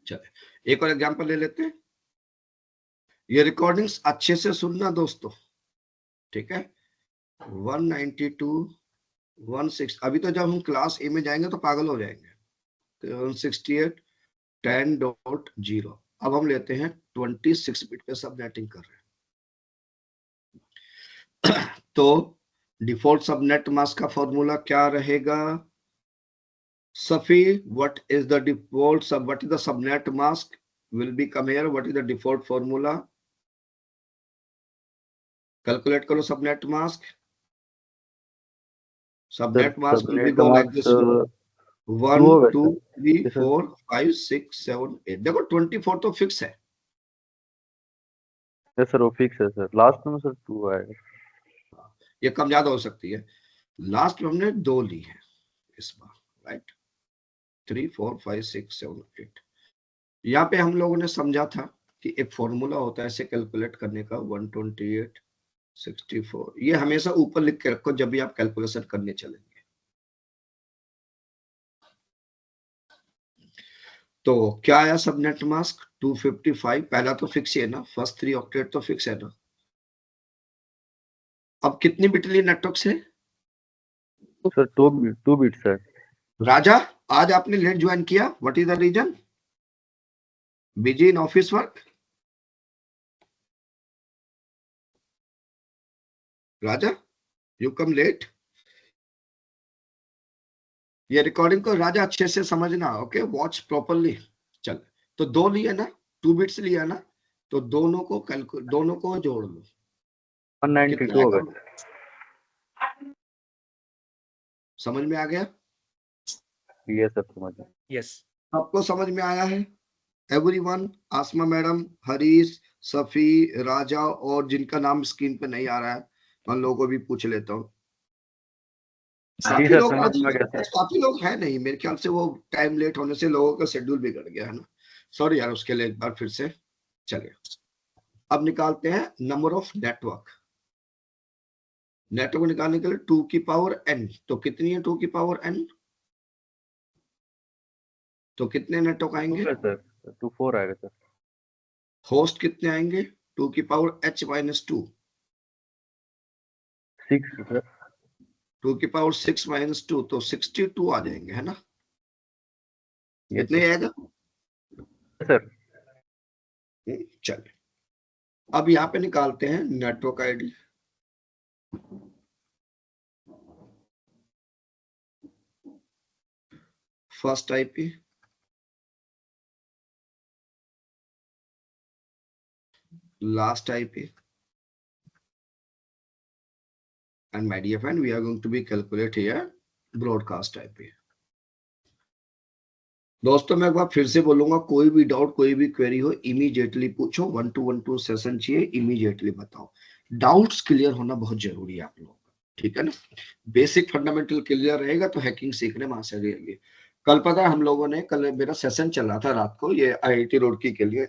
चले एक और एग्जांपल ले लेते हैं। ये रिकॉर्डिंग्स अच्छे से सुनना दोस्तों, ठीक है। 192 16, अभी तो जब हम क्लास ए में जाएंगे तो पागल हो जाएंगे। 168 10.0। अब हम लेते हैं 26 बिट पे सबनेटिंग कर रहे हैं। तो डिफॉल्ट सबनेट मास्क का फॉर्मूला क्या रहेगा? Safi, what is the subnet mask will be come here. What is the default formula? Calculate karo subnet mask. Subnet mask will be go like this. 1 2 3 4 5 6 7 8। देखो 24 तो fix है। Yes sir, वो fix है sir. Last में sir 2 आएगा। ये कम ज्यादा हो सकती है। लास्ट में हमने 2 ली है इस बार, राइट। 3 4 5 6 7 8। यहाँ पे हम लोगों ने समझा था कि एक फॉर्मूला होता है ऐसे कैलकुलेट करने का, 128 64। ये हमेशा ऊपर लिख के रखो जब भी आप कैलकुलेशन करने चलेंगे। तो क्या आया सबनेट मास्क? 255। पहला तो फिक्स है ना, फर्स्ट 3 ऑक्टेट तो फिक्स है ना। अब कितनी बिट ली नेटवर्क से? Sir 2 bit sir. राजा, आज आपने लेट ज्वाइन किया, what is the reason? Busy in office work? Raja, you come late. ये रिकॉर्डिंग को राजा अच्छे से समझना, ओके, वॉच प्रॉपरली। चल, तो 2 लिया ना, 2 बिट्स लिया ना, तो दोनों को जोड़ लो। 192 होगा। समझ में आ गया? ये सब समझ में। यस। सबको समझ में आया है? एवरीवन, आसमा मैडम, हरीश, सफी, राजा और जिनका नाम स्क्रीन पे नहीं आ रहा है उन लोगों को भी पूछ लेता हूँ। काफी लोग हैं नहीं, मेरे ख्याल से वो टाइम लेट होने से लोगों का शेड्यूल बिगड़ गया है ना। सॉरी यार उसके लिए एक बार फिर से। चलिए अब निकालते हैं नंबर ऑफ नेटवर्क। नेटवर्क निकालने के लिए 2 की पावर n। तो कितनी है 2 की पावर n? तो कितने नेटवर्क आएंगे सर? 24 आएगा सर। होस्ट कितने आएंगे? 2 की पावर h-2। 6 सर। 2 की पावर 6-2 तो 62 आ जाएंगे, है ना? कितने आएगा सर? चलिए अब यहाँ पे निकालते हैं network ID. First IP, last IP, and my dear friend, we are going to be calculate here broadcast IP। दोस्तों मैं एक बार फिर से बोलूंगा, कोई भी डाउट कोई भी क्वेरी हो इमीडिएटली पूछो। 1-to-1 सेशन चाहिए, इमीडिएटली बताओ। डाउट्स क्लियर होना बहुत जरूरी है आप लोगों का, ठीक है ना। बेसिक फंडामेंटल क्लियर रहेगा तो हैकिंग सीखने में आसानी रहेगी। कल पता है हम लोगों ने, कल मेरा सेशन चल रहा था रात को, ये IIT रुड़की के लिए,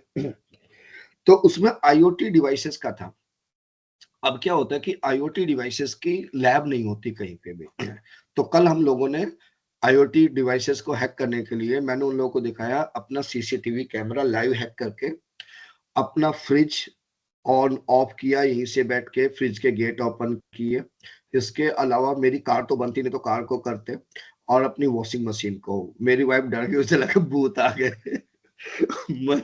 तो उसमें IoT डिवाइसेस का था। अब क्या होता है कि IoT डिवाइसेस की लैब नहीं होती कहीं पे भी, तो कल हम लोगों ने IoT डिवाइसेस को हैक करने के लिए मैंने उन लोगों को दिखाया अपना CCTV कैमरा लाइव हैक करके, अपना फ्रिज ऑन ऑफ किया, यहीं से बैठ के फ्रिज के गेट ओपन किए। इसके अलावा मेरी कार तो बनती नहीं तो कार को करते, और अपनी वॉशिंग मशीन को। मेरी वाइफ डर गई, उसे लगा भूत आ गए। मैं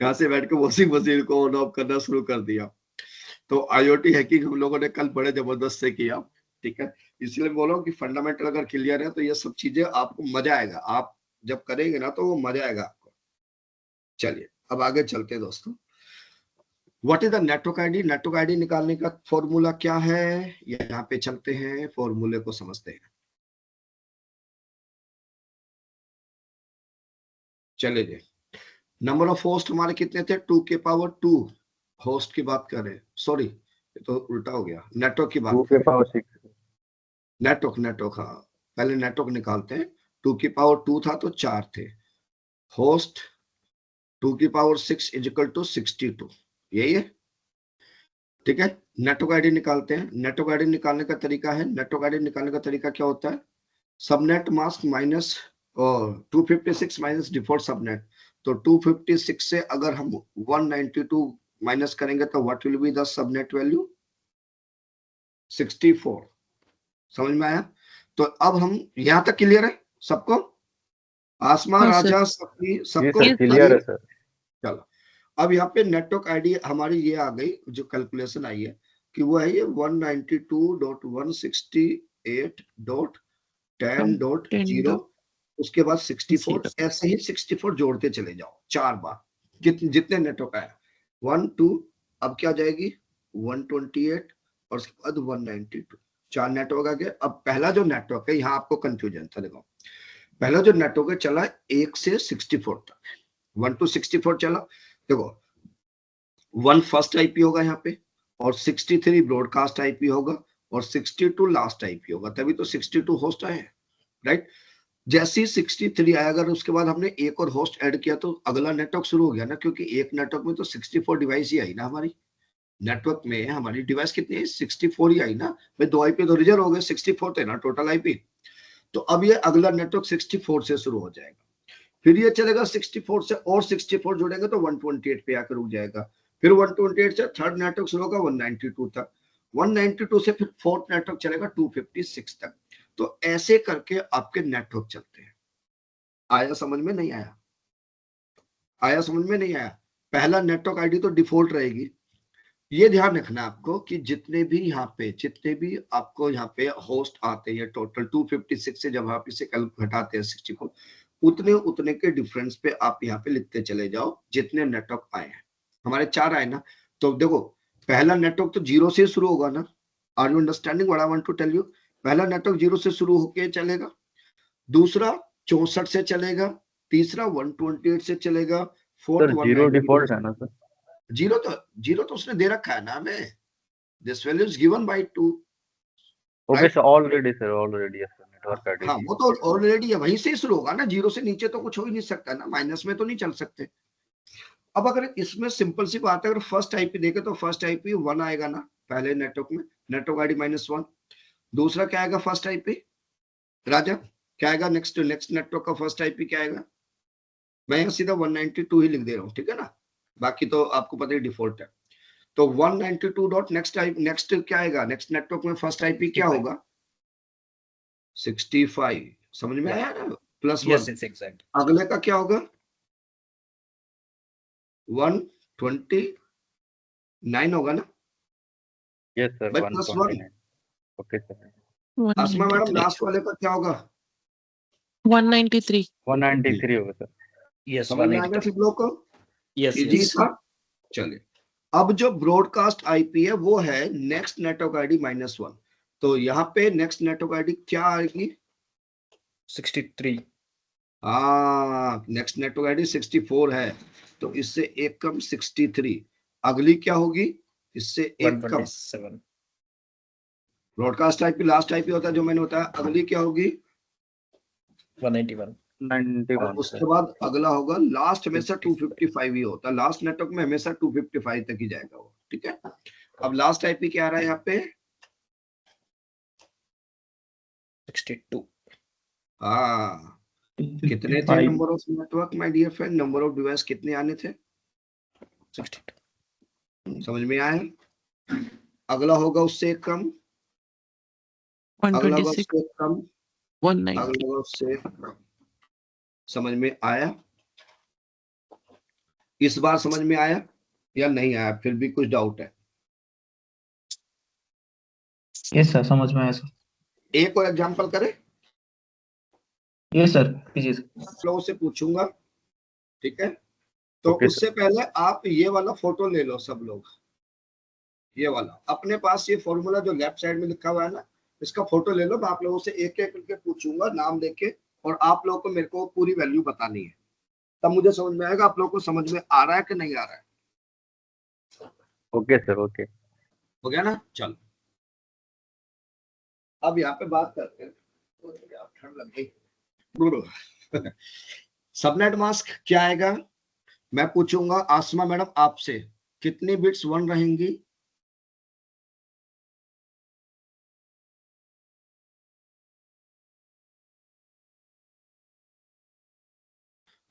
यहाँ से बैठ के वॉशिंग मशीन को ऑन ऑफ करना शुरू कर दिया। तो IoT हैकिंग हम लोगों ने कल बड़े जबरदस्त से किया, ठीक है। इसलिए बोलो कि फंडामेंटल अगर क्लियर है तो ये सब चीजें आपको मजा आएगा, आप जब करेंगे ना तो वो मजा आएगा आपको। चलिए अब आगे चलते हैं दोस्तों। What is the network ID? Network ID निकालने का फॉर्मूला क्या है, यहाँ पे चलते हैं, फॉर्मूले को समझते हैं। चले गए। नंबर ऑफ होस्ट हमारे कितने थे? 2 के पावर 2 होस्ट की बात कर रहे हैं, सॉरी ये तो उल्टा हो गया, नेटवर्क की 2 बात के करें। पावर 6 नेटवर्क हाँ, पहले नेटवर्क निकालते हैं। 2 की पावर 2 था तो 4 थे। होस्ट 2 की पावर 6 इज इक्वल टू 62, यही है, ठीक है। नेटवर्क आईडी निकालते हैं। नेटवर्क आईडी निकालने का तरीका है, नेटवर्क आईडी निकालने का तरीका क्या होता है? Subnet mask minus 256 minus default subnet. तो 256 से अगर हम 192 माइनस करेंगे तो what will be the subnet value? 64। समझ में आया? तो अब हम यहां तक क्लियर है सबको? आसमा हाँ, सर। राजा सबकी जी सबको सर, क्लियर है सर। चलो, अब यहाँ पे नेटवर्क आईडी हमारी ये आ गई, जो कैलकुलेशन आई है कि वो है ये 192.168.10.0, उसके बाद 64, ऐसे ही 64 जोड़ते चले जाओ 4 बार, जितने नेटवर्क आया 1 2, अब क्या जाएगी 128 और उसके बाद 192, 4 नेटवर्क आ गए। अब पहला जो नेटवर्क है, यहाँ आपको कंफ्यूजन था, देखो पहला जो नेटवर्क है चला 1 से 64 तक, 1 to 64 चला। देखो 1 फर्स्ट आईपी होगा यहाँ पे, और 63 ब्रॉडकास्ट आईपी होगा, और 62 लास्ट आईपी होगा, तभी तो 62 होस्ट आए हैं, राइट। जैसे ही 63 आया, अगर उसके बाद हमने एक और होस्ट ऐड किया तो अगला नेटवर्क शुरू हो गया ना, क्योंकि एक नेटवर्क में तो 64 डिवाइस ही आई ना हमारी। नेटवर्क में हमारी डिवाइस कितनी है? 64 ही आई ना भाई, 2 आईपी तो रिजर्व हो गए, 64 थे ना टोटल आईपी। तो अब ये अगला नेटवर्क 64 से शुरू हो जाएगा, फिर ये चलेगा 64 से, और 64 जोड़ेंगे तो 128 पे आकर रुक जाएगा, फिर 128 से थर्ड नेटवर्क शुरू होगा 192 तक, 192 से फिर फोर्थ नेटवर्क चलेगा 256 तक। तो ऐसे करके आपके नेटवर्क चलते हैं। आया समझ में? नहीं आया? आया समझ में? नहीं आया? पहला नेटवर्क आईडी तो डिफॉल्ट रहेगी। ये ध्यान रखना आपको कि जितने भी आपको यहाँ पे होस्ट आते हैं टोटल 256 से, जब आप इसे घटाते हैं 64, उतने के डिफरेंस पे आप यहाँ पे लिखते चले जाओ जितने नेटवर्क आए हैं। हमारे 4 आए ना, तो देखो पहला नेटवर्क तो 0 से शुरू होगा ना। Are you understanding what I want to tell you? पहला नेटवर्क 0 से शुरू होके चलेगा, दूसरा 64 से चलेगा, तीसरा 128 से चलेगा, फोर्थ सर 0 डिफॉल्ट 192। है ना सर? जीरो तो उसने दे रखा है ना हमें, this value is given by 2। Okay sir, already sir, already yes sir, network ID हाँ, वो तो ऑलरेडी है, वहीं से शुरू होगा ना, 0 से नीचे तो कुछ हो ही नहीं सकता ना, माइनस में तो नहीं चल सकते। अब अगर इसमें सिंपल सी बात है, अगर फर्स्ट आईपी देखे तो फर्स्ट आईपी 1 आएगा ना पहले नेटवर्क में, नेटवर्क आईडी -1। दूसरा क्या आएगा फर्स्ट आईपी? राजा क्या आएगा? नेक्स्ट नेटवर्क का फर्स्ट आईपी क्या आएगा? मैं यहाँ सीधा 192 ही लिख दे रहा हूँ, ठीक है ना, बाकी तो आपको पता ही डिफॉल्ट है। तो 192 डॉट नेक्स्ट क्या आएगा? नेक्स्ट नेटवर्क में फर्स्ट आईपी क्या होगा? 65। समझ में आया ना? +1। अगले का क्या होगा? 129 होगा ना यस सर, भाई, +1। Okay sir. Asma madam last वाले का क्या होगा? 193। 193 होगा सर। यस, समझ में आ गया सब लोग को? यस इजी यस था। चलिए, अब जो ब्रॉडकास्ट आईपी है वो है नेक्स्ट नेटवर्क आईडी -1। तो यहाँ पे नेक्स्ट नेटवर्क आईडी क्या आएगी? 63। हाँ, नेक्स्ट नेटवर्क आईडी 64 है, तो इससे एक कम 63। अगली क्या होगी? इससे एक कम 127। ब्रॉडकास्ट आईपी लास्ट आईपी होता है जो मैंने बताया। अगली क्या होगी? 191। 91 उसके बाद अगला होगा लास्ट, हमेशा 255 ही होता है लास्ट नेटवर्क में, हमेशा 255 तक ही जाएगा वो, ठीक है। अब लास्ट आईपी क्या आ रहा है यहाँ पे? 62। हाँ, कितने थे number of network my dear friend? Number of device कितने आने थे? 62। समझ में आया? अगला होगा उससे एक कम, अगला होगा 126, उससे एक कम, 190। अगला होगा उससे एक कम। समझ में आया? इस बार समझ में आया या नहीं आया? फिर भी कुछ डाउट है? यस सर, समझ में आया सर। एक और एग्जांपल करें? यस सर, कीजिए सर। लोगों से पूछूंगा, ठीक है। तो Okay, उससे पहले आप ये वाला फोटो ले लो सब लोग, ये वाला अपने पास, ये फॉर्मूला जो लेफ्ट साइड में लिखा हुआ है ना, इसका फोटो ले लो। मैं आप लोगों से एक एक करके पूछूंगा नाम देके, और आप लोगों को मेरे को पूरी वैल्यू बतानी है, तब मुझे समझ में आएगा आप लोगों को समझ में आ रहा है कि नहीं आ रहा है। Okay sir, okay. हो गया ना? चलो अब यहाँ पे बात करते हैं। ठंड लग गई। सबनेट मास्क क्या आएगा? मैं पूछूंगा आसमा मैडम आपसे, कितनी बिट्स 1 रहेंगी?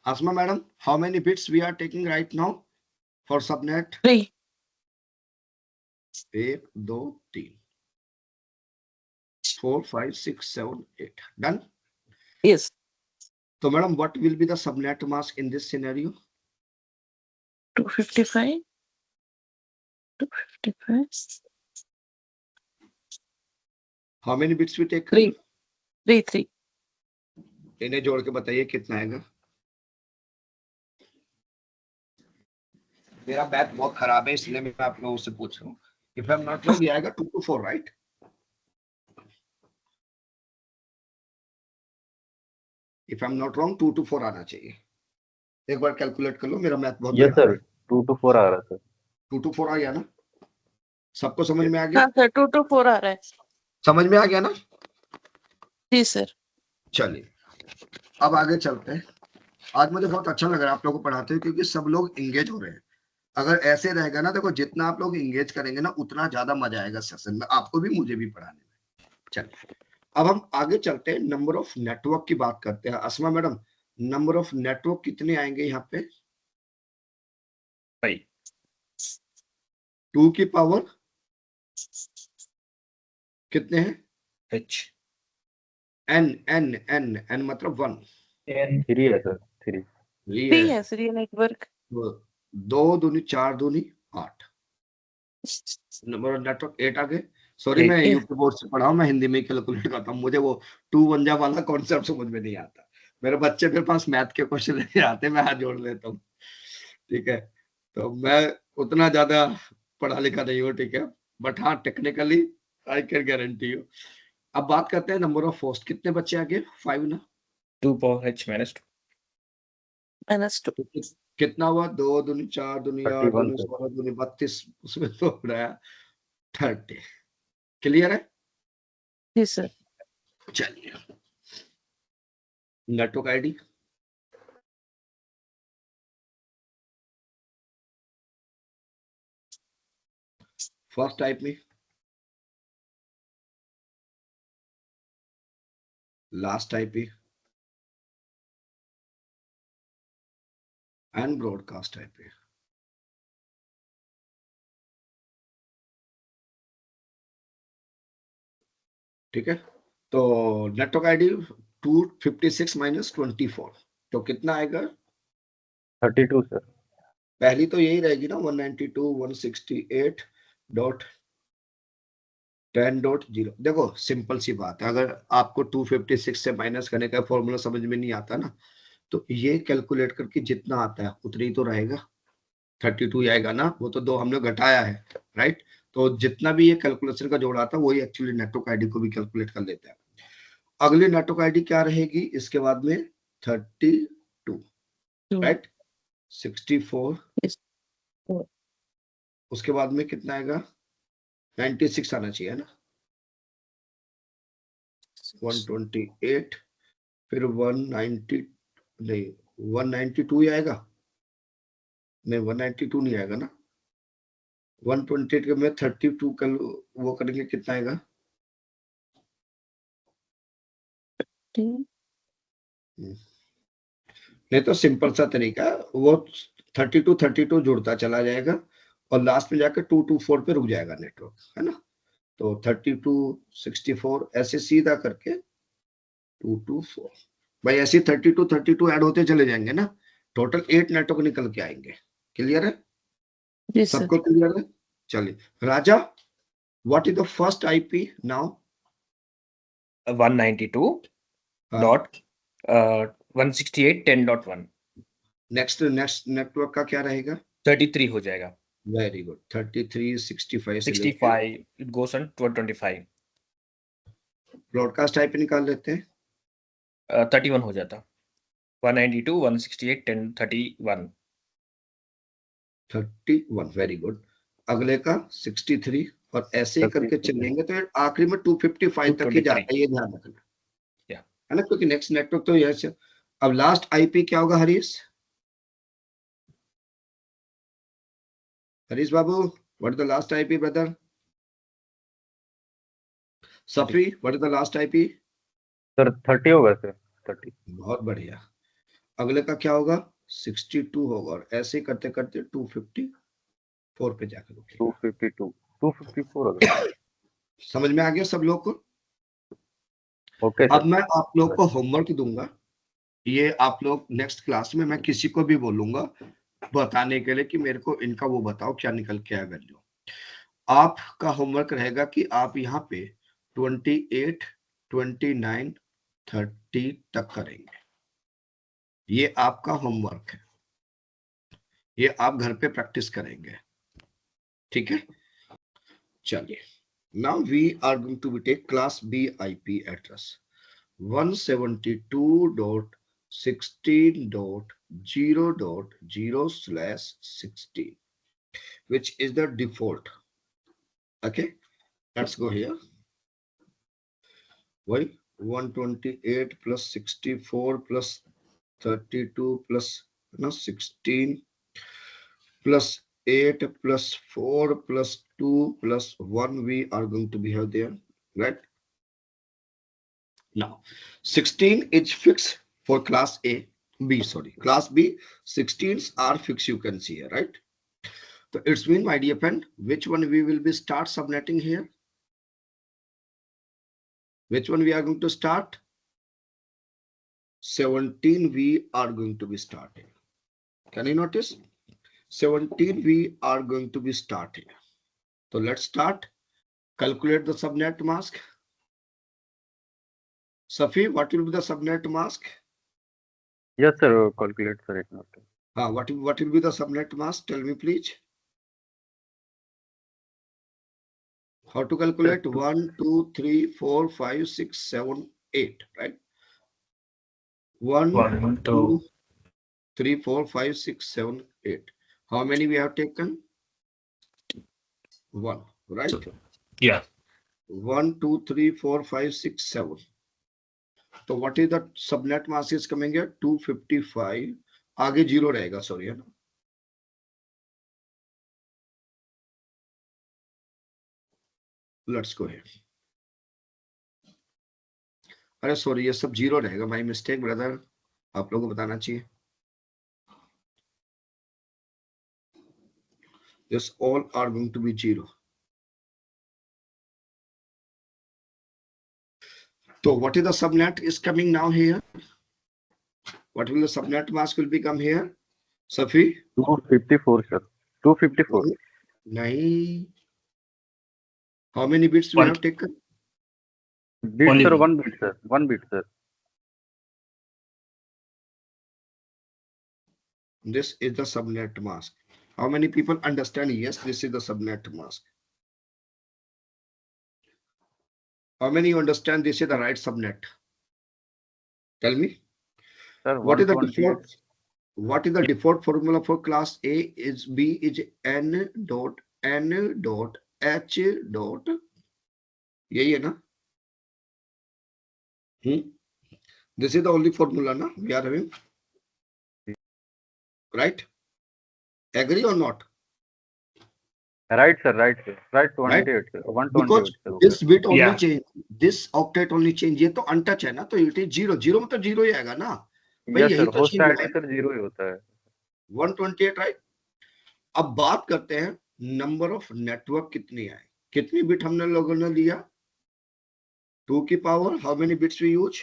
Asma madam, how many bits we are taking right now for subnet? 3. 1 2 3 4 5 6 7 8 done. Yes. तो madam what will be the subnet mask in this scenario? 255. 255. How many bits we take? 3. 3. 3. इन्हें जोड़ के बताइए कितना आएगा। मेरा मैथ बहुत खराब है इसलिए मैं आप लोगों से पूछ रहा हूँ। If I am not wrong ये आएगा 2 to 4 right? If I am not wrong 2 to 4 आना चाहिए। एक बार कैलकुलेट कर लो, मेरा मैथ बहुत यस खराब सर, है। 2 to 4 आ रहा सर। 2 to 4 आ गया ना? सबको समझ में आ गया? हाँ सर, 2 to 4 आ रहा है। समझ में आ गया ना? जी सर। चलिए अब आगे चलते हैं। आज मुझे बहुत अच्छा लग रहा है आप लोगों को पढ़ाते हुए क्योंकि सब लोग इंगेज हो रहे हैं। अगर ऐसे रहेगा ना, देखो जितना आप लोग इंगेज करेंगे ना उतना ज्यादा मजा आएगा सेशन में, आपको भी मुझे भी पढ़ाने में। चलिए अब हम आगे चलते हैं, नंबर ऑफ नेटवर्क की बात करते हैं। अस्मा मैडम, नंबर ऑफ नेटवर्क कितने आएंगे यहाँ पे? 5. 2 की पावर कितने हैं? H. n n n n मतलब 1। 3 है सर, 3। 3 3 है। है सर ये नेटवर्क। 2 दूनी 4 दूनी 8। नंबर ऑफ नेटवर्क 8 आ गए। सॉरी मैं Eight. यूपी बोर्ड से पढ़ा हूँ, मैं हिंदी में कैलकुलेट करता हूँ, मुझे वो 2 1 वाला कॉन्सेप्ट समझ में नहीं आता। मेरे बच्चे मेरे पास मैथ के क्वेश्चन लेके आते हैं, मैं हाथ जोड़ लेता हूँ। ठीक है, तो मैं उतना ज्यादा पढ़ा लिखा नहीं हूँ, ठीक है, बट हाँ technically I can guarantee you. अब बात करते हैं नंबर ऑफ होस्ट, कितने बच्चे आगे? 5 ना? 2 power H minus 2. -2. तो कितना हुआ? 2 दूनी 4 दूनी 8 31 दूनी सर। 16 दूनी 32, उसमें तो हो रहा है 30। क्लियर है? जी सर। चलिए नेटवर्क आईडी फर्स्ट टाइप में, लास्ट टाइप में एंड ब्रॉडकास्ट टाइप में। ठीक है, तो नेटवर्क आईडी 256 माइनस 24 तो कितना आएगा? 32 सर। पहली तो यही रहेगी ना, 192.168.10.0। देखो सिंपल सी बात है, अगर आपको 256 से माइनस करने का फॉर्मूला समझ में नहीं आता ना, तो ये कैलकुलेट करके जितना आता है उतना ही तो रहेगा। 32 आएगा ना, वो तो 2 हमने घटाया है राइट। तो जितना भी ये कैलकुलेशन का जोड़ आता है वही एक्चुअली नेटवर्क आईडी को भी कैलकुलेट कर लेता है। अगली नेटवर्क आईडी क्या रहेगी इसके बाद में? 32 राइट, 64। Yes. उसके बाद में कितना आएगा? 96 आना चाहिए ना? 128, फिर 190 नहीं 192 ही आएगा? नहीं 192 नहीं आएगा ना। 128 के में 32 कल वो करेंगे कितना आएगा? नहीं तो सिंपल सा तरीका, वो 32 जुड़ता चला जाएगा और लास्ट में जाकर 224 पे रुक जाएगा नेटवर्क, है ना। तो 32 64 ऐसे सीधा करके 224 भाई, ऐसे 32 ऐड होते चले जाएंगे ना, टोटल 8 नेटवर्क निकल के आएंगे। क्लियर है? जी सर। सबको क्लियर है? चलिए Raja, what is the first IP now? 192 dot 168.10.1. Next network का क्या रहेगा? 33 हो जाएगा. वेरी गुड, 33 65 से 65 it goes on to 25. Broadcast type निकाल लेते हैं। 31 हो जाता. 192, 168, 10, 31. 31, वेरी गुड। अगले का 63 और ऐसे ही करके 33 चलेंगे तो ये आखिरी में 255 तक ही जाता है, ये ध्यान रखना Yeah. है ना, क्योंकि नेक्स्ट नेटवर्क तो यह से। अब लास्ट आईपी क्या होगा हरीश? हरीश बाबू, what is the last IP brother? Safi, what is the last IP? Sir 30 होगा सर 30। बहुत बढ़िया। अगले का क्या होगा? 62 होगा और ऐसे ही करते करते 254 पे जाकर रुकेगा। 252 254 होगा। समझ में आ गया सब लोग को? ओके अब सर। मैं आप लोग को होमवर्क दूंगा, ये आप लोग नेक्स्ट क्लास में मैं किसी को भी बोलूंगा बताने के लिए कि मेरे को इनका वो बताओ क्या निकल के आया वैल्यू। आपका होमवर्क रहेगा कि आप यहाँ पे 28, 29, 30 तक करेंगे। ये आपका होमवर्क है, ये आप घर पे प्रैक्टिस करेंगे, ठीक है? चलिए, now we are going to take class B IP address 172.16.0.0/16, which is the default. Okay, let's go here. Why 128 plus 64 plus 32 plus 16 plus 8 plus 4 plus 2 plus 1 we are going to be have there, right? Now 16 is fixed for class A, B, sorry, class B. 16s are fixed, you can see here, right? So it's mean, my dear friend, which one we will be start subnetting here? Which one we are going to start? 17 we are going to be starting. Can you notice? 17 we are going to be starting. So let's start. Calculate the subnet mask. Safi, what will be the subnet mask? Yes sir, calculate sir एक minute. What will be the subnet mask? Tell me please. How to calculate? 1, 2, 3, 4, 5, 6, 7, 8, right? 1, 1, 2, 3, 4, 5, 6, 7, 8. How many we have taken? 1, right? Yeah. 1, 2, 3, 4, 5, 6, 7. So what is the subnet mask is coming here? 255. आगे 0 रहेगा, sorry, है ना? Let's go here. अरे sorry, ये सब 0 रहेगा, my mistake brother, आप लोगों को बताना चाहिए। This all are going to be 0. So what is the subnet is coming now here? What will the subnet mask will become here? Safi? 254 sir, 254। नहीं. How many bits we One. have taken? Bit Only sir, one. 1 bit sir, 1 bit sir। This is the subnet mask. How many people understand? Yes, this is the subnet mask. How many understand this is the right subnet? Tell me. Sir What is the 128। default? What is the default formula for class A? Is B is N dot N dot H dot. यही है ना? This is the only formula na we are having, right? Agree or not? Right sir, right sir, right 28 sir, Because 128 sir। this bit only Yeah. change, this octet only change. ये तो untouch है ना, तो it is 0. 0 मतलब 0 ही आएगा ना भाई, Yes यही sir, तो host चीज ID है। सर 0 ही होता है। 128, राइट? अब बात करते हैं नंबर ऑफ नेटवर्क कितनी आए, कितनी बिट हमने लोगों ने लिया? 2 की power, how many bits we use?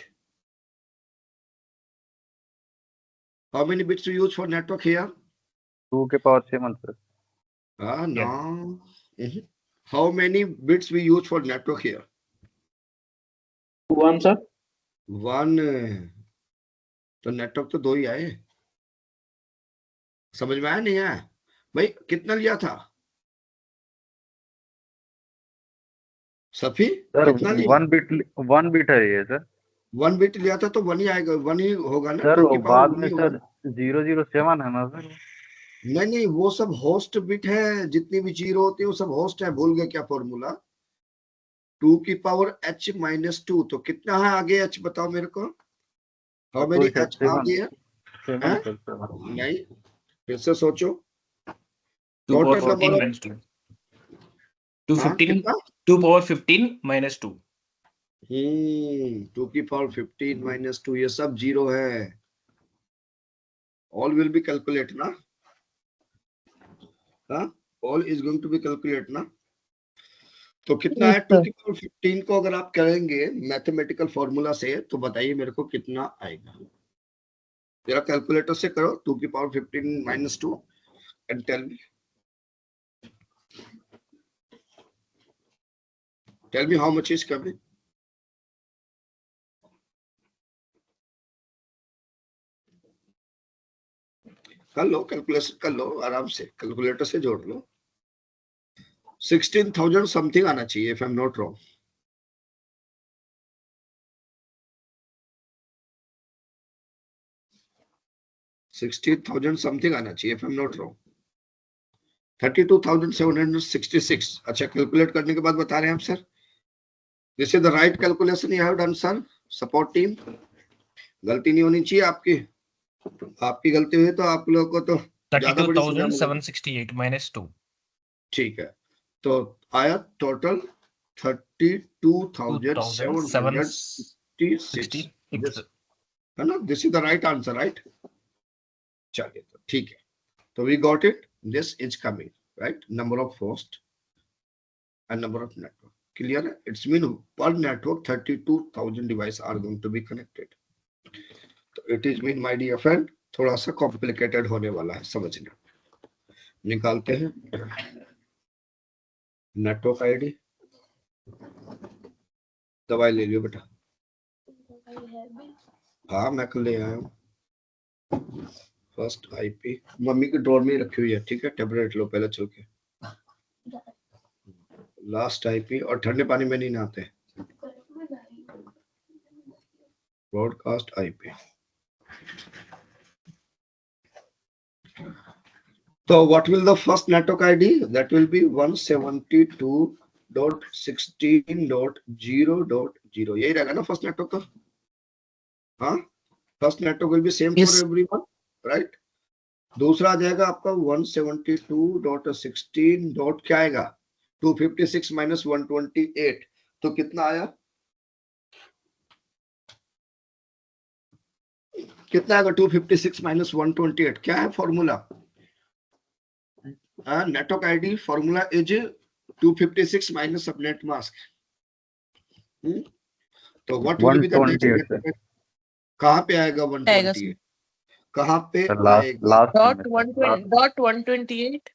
How many bits we use for network here? 2 के power 7 sir। No. How many bits we use for network here? 1 sir. 1. तो नेटवर्क तो 2 ही आए। समझ में आया नहीं आया भाई? कितना लिया था सफी? सर कितना लिया? 1 बिट है ये सर। 1 बिट लिया था तो 1 ही आएगा, 1 ही होगा ना, सर 2 वो की पावर बाद 1 में ही होगा। सर 007 है ना सर? नहीं, वो सब होस्ट बिट है, जितनी भी जीरो होती है वो सब होस्ट है। भूल गए क्या फॉर्मूला? 2 की पावर h -2, तो कितना है आगे h बताओ मेरे को, हाउ मेनी सर h 7 आगे है? 7 सर 7 नहीं, फिर से सोचो। 2 power total 14 number of, minus 2. 215. कितना? 2 power 15 minus 2. 2 की पावर 15 - 2, ये सब जीरो है। ऑल विल बी कैलकुलेट ना, all is going to be calculate ना। तो कितना Yes, है 2 sir. की पावर 15 को अगर आप करेंगे मैथमेटिकल फॉर्मूला से, तो बताइए मेरे को कितना आएगा। जरा कैलकुलेटर से करो 2 की power 15 - 2 and tell me how much is coming. कर लो, कैलकुलेशन कर लो आराम से, कैलकुलेटर से जोड़ लो। 16,000 समथिंग आना चाहिए, if I am not wrong. 16,000 something आना चाहिए, if I am not wrong. 32,766। अच्छा, कैलकुलेट करने के बाद बता रहे हैं हम sir, this is the right calculation you have done sir. Support team, गलती नहीं होनी चाहिए आपकी। आपकी गलती हुई तो आप लोगों को तो ज्यादा बड़ी सजा मिलेगी। 32,768 minus 2. ठीक है, तो आया टोटल 32,766, 2,766. है ना? This is the right answer, right? चलिए, तो ठीक है, तो we got it, this is coming, right? Number of host and number of network, clear है? इट्स मीन पर network 32,000 device are going to be connected. तो it is mean my dear friend, थोड़ा सा कॉम्प्लिकेटेड होने वाला है समझना। निकालते हैं नेटवर्क आईडी, दवाई ले लियो बेटा। हाँ, मैं कल ले आया हूँ। फर्स्ट आईपी मम्मी की ड्रॉर में ही रखी हुई है, ठीक है? टेबलेट लो पहले चल के। लास्ट आईपी, और ठंडे पानी में नहीं नहाते। Broadcast IP. So what will the first network ID? That will be 172.16.0.0. यही रहेगा ना फर्स्ट नेटवर्क का? हाँ, first network will be same Yes. for everyone, right? दूसरा आ जाएगा आपका 172.16. क्या आएगा? 256 - 128, तो कितना आया? कितना आएगा 256 - 128? क्या है formula? Network ID formula is 256 minus subnet mask. तो what will be the 128 sir. कहाँ पे आएगा आएगा 128? sir. कहाँ पे सर लास्ट आएगा? लास्ट Dot में 120. Dot 128.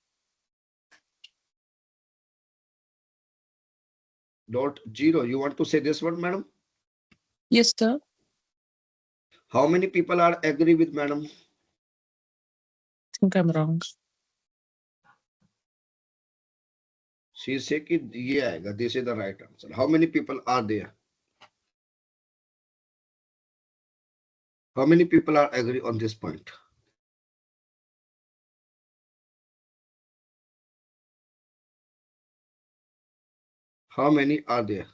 .0. You want to say this one, madam? Yes, sir. How many people are agree with madam? Think I'm wrong. She say कि ये आएगा, this is the right answer. How many people are there? How many people are agree on this point? How many are there?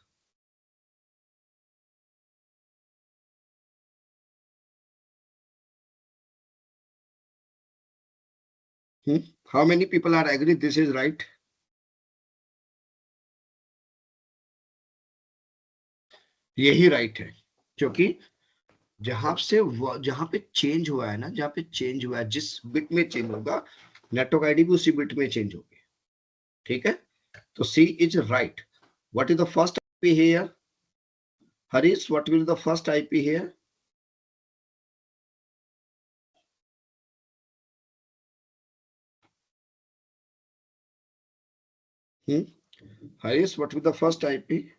How many people are agree this is right? यही right है, क्योंकि जहां पे change हुआ है ना, जहां पे चेंज हुआ है, जिस बिट में चेंज होगा नेटवर्क आईडी भी उसी बिट में चेंज होगी, ठीक है? तो C is right. What is the first IP here? Harish, what will the first IP here? Harish, what will the first IP?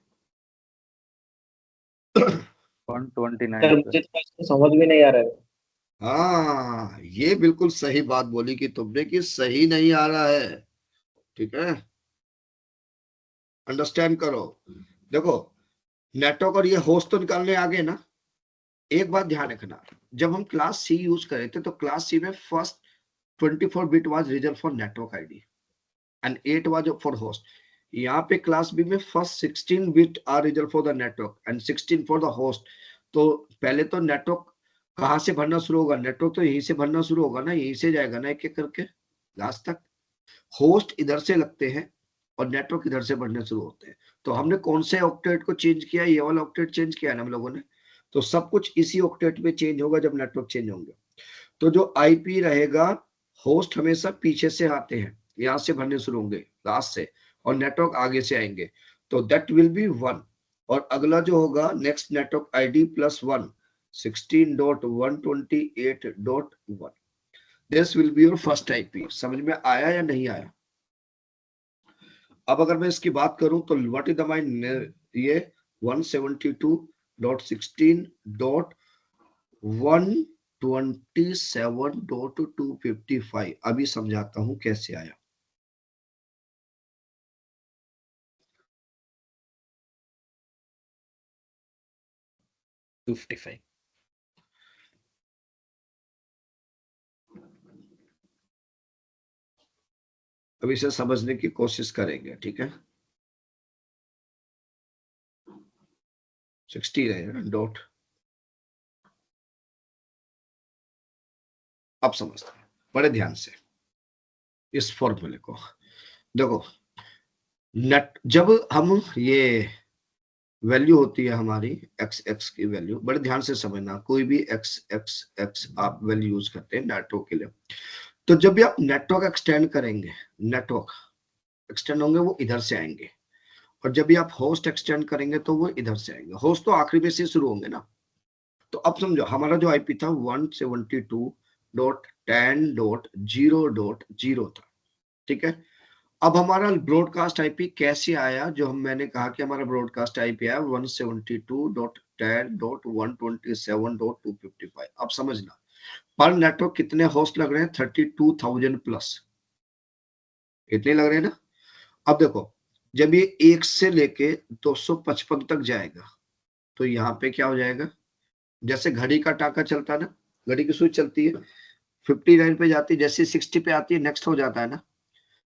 129 sir sir. मुझे तो इसमें समझ में नहीं आ रहा है। हाँ, ये बिल्कुल सही बात बोली कि तुमने कि सही नहीं आ रहा है, ठीक है? अंडरस्टैंड करो। देखो, नेटवर्क और ये होस्ट तो निकालने आ गए ना, एक बात ध्यान रखना, जब हम क्लास सी यूज कर रहे थे तो क्लास सी में first 24 bit was reserve for network ID and 8 was for host. यहाँ पे क्लास बी में first 16 bit are reserve for the network and 16 for the host. तो पहले तो नेटवर्क कहाँ से भरना शुरू होगा? नेटवर्क तो यहीं से भरना शुरू होगा ना, यहीं से जाएगा ना एक एक करके लास्ट तक. होस्ट इधर से लगते हैं और नेटवर्क इधर से बढ़ने शुरू होते हैं. तो हमने कौन से ऑक्टेट को चेंज किया? ये वाला ऑक्टेट चेंज किया ना हम लोगों ने. तो सब कुछ इसी ऑक्टेट में चेंज होगा जब नेटवर्क चेंज होंगे. तो जो आईपी रहेगा, होस्ट हमेशा पीछे से आते हैं, यहां से भरने शुरू होंगे लास्ट से, और नेटवर्क आगे से आएंगे. तो दैट विल बी 1. और अगला जो होगा next network ID plus 1, 16.128.1. This will be your first IP. समझ में आया या नहीं आया? अब अगर मैं इसकी बात करूं तो व्हाट इज द माय, ये 172.16.127.255. अभी समझाता हूं कैसे आया. टू 55. अब इसे समझने की कोशिश करेंगे, ठीक है. 16 है डॉट. अब समझते हैं बड़े ध्यान से इस फॉर्मूले को. देखो, नेट जब हम ये वैल्यू होती है हमारी एक्स एक्स की वैल्यू, बड़े ध्यान से समझना, कोई भी एक्स एक्स एक्स आप वैल्यू यूज करते हैं नेटवर्क के लिए. तो जब भी आप नेटवर्क एक्सटेंड करेंगे, नेटवर्क एक्सटेंड होंगे वो इधर से आएंगे, और जब भी आप होस्ट एक्सटेंड करेंगे तो वो इधर से आएंगे. होस्ट तो आखिरी में से शुरू होंगे ना. तो अब समझो हमारा जो आईपी था 172.10.0.0 था, ठीक है. अब हमारा ब्रॉडकास्ट आईपी कैसे आया? जो मैंने कहा कि हमारा ब्रॉडकास्ट आईपी आया 172.10.127.255. अब समझना, पर नेटवर्क कितने होस्ट लग रहे हैं? 32,000 प्लस. इतने लग रहे हैं ना. अब देखो, जब ये 1 से लेके 255 तक जाएगा तो यहाँ पे क्या हो जाएगा? जैसे घड़ी का टाका चलता है ना, घड़ी की सुई चलती है, 59 पे जाती है, जैसे 60 पे आती है नेक्स्ट हो जाता है ना.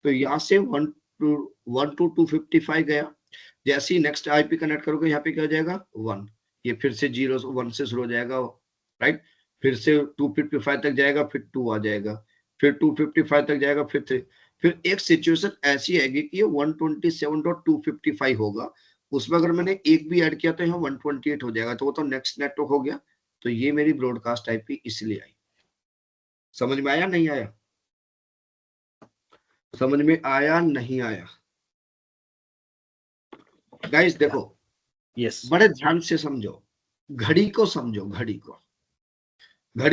तो यहाँ से 1 to 255 गया. जैसे ही नेक्स्ट आईपी कनेक्ट करोगे यहाँ पे क्या हो जाएगा? 1. ये फिर से 1 से शुरू हो जाएगा, राइट. फिर से 255 तक जाएगा, फिर 2 आ जाएगा, फिर 255 तक जाएगा, फिर 3. फिर एक सिचुएशन ऐसी आएगी कि ये 127.255 होगा. उसमें अगर मैंने एक भी ऐड किया तो यहाँ 128 हो जाएगा, तो वो तो नेक्स्ट नेटवर्क हो गया. तो ये मेरी ब्रॉडकास्ट आईपी इसलिए आई. समझ में आया नहीं आया? समझ में आया नहीं आया? गाइस देखो, Yes. बड़े ध्यान से समझो, घड़ी को समझो, घड़ी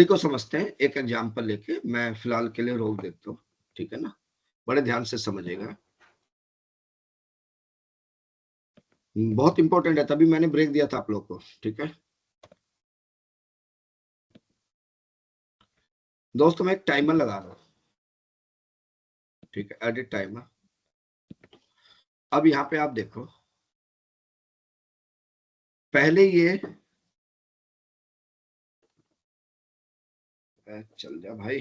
को समझते हैं. एक एग्जांपल लेके मैं फिलहाल के लिए रोक देता हूँ, ठीक है ना. बड़े ध्यान से समझेगा, बहुत इंपॉर्टेंट है, तभी मैंने ब्रेक दिया था आप लोग को, ठीक है. दोस्तों मैं एक टाइमर लगा रहा हूं, ठीक है, एडिट टाइमर. अब यहाँ पे आप देखो, पहले ये चल जा भाई,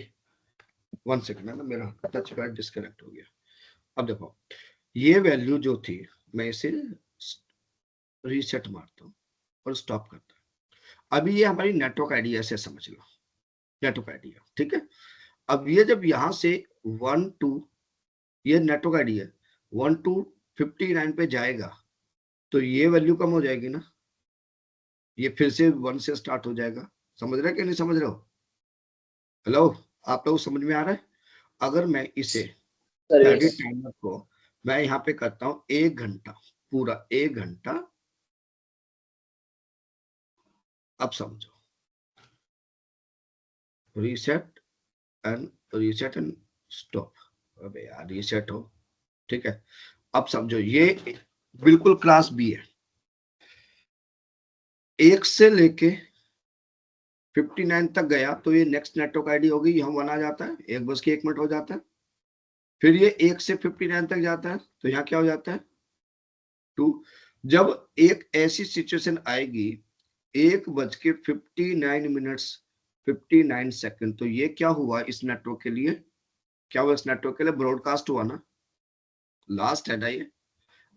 1 सेकंड है ना, मेरा टच पैड डिस्कनेक्ट हो गया. अब देखो, ये वैल्यू जो थी, मैं इसे रीसेट मारता हूँ और स्टॉप करता हूँ. अभी ये हमारी नेटवर्क आईडी, ऐसे समझ लो नेटवर्क आईडी है, ठीक है. अब ये जब यहाँ से 1 to, ये नेटवर्क आईडी है, 1 to 59 पे जाएगा तो ये वैल्यू कम हो जाएगी ना, ये फिर से 1 से स्टार्ट हो जाएगा. समझ रहे कि नहीं समझ रहे हो? हेलो, आप लोग समझ में आ रहा है? अगर मैं इसे एडिट टाइमर को मैं यहाँ पे करता हूँ 1 घंटा, पूरा 1 घंटा. अब समझो, रीसेट एंड स्टॉप. अबे यार रीसेट हो, ठीक है. अब समझो, ये बिल्कुल क्लास बी है. 1 से लेके 59 तक गया तो ये नेक्स्ट नेटवर्क आईडी होगी, यहाँ 1 आ जाता है, 1:01 हो जाता है. फिर ये 1 से 59 तक जाता है तो यहाँ क्या हो जाता है? 2. जब एक ऐसी सिचुएशन आएगी 1:59 तो ये क्या हुआ इस नेटवर्क के लिए, क्या हुआ इस नेटवर्क के लिए, ब्रॉडकास्ट हुआ ना, लास्ट है ना ये।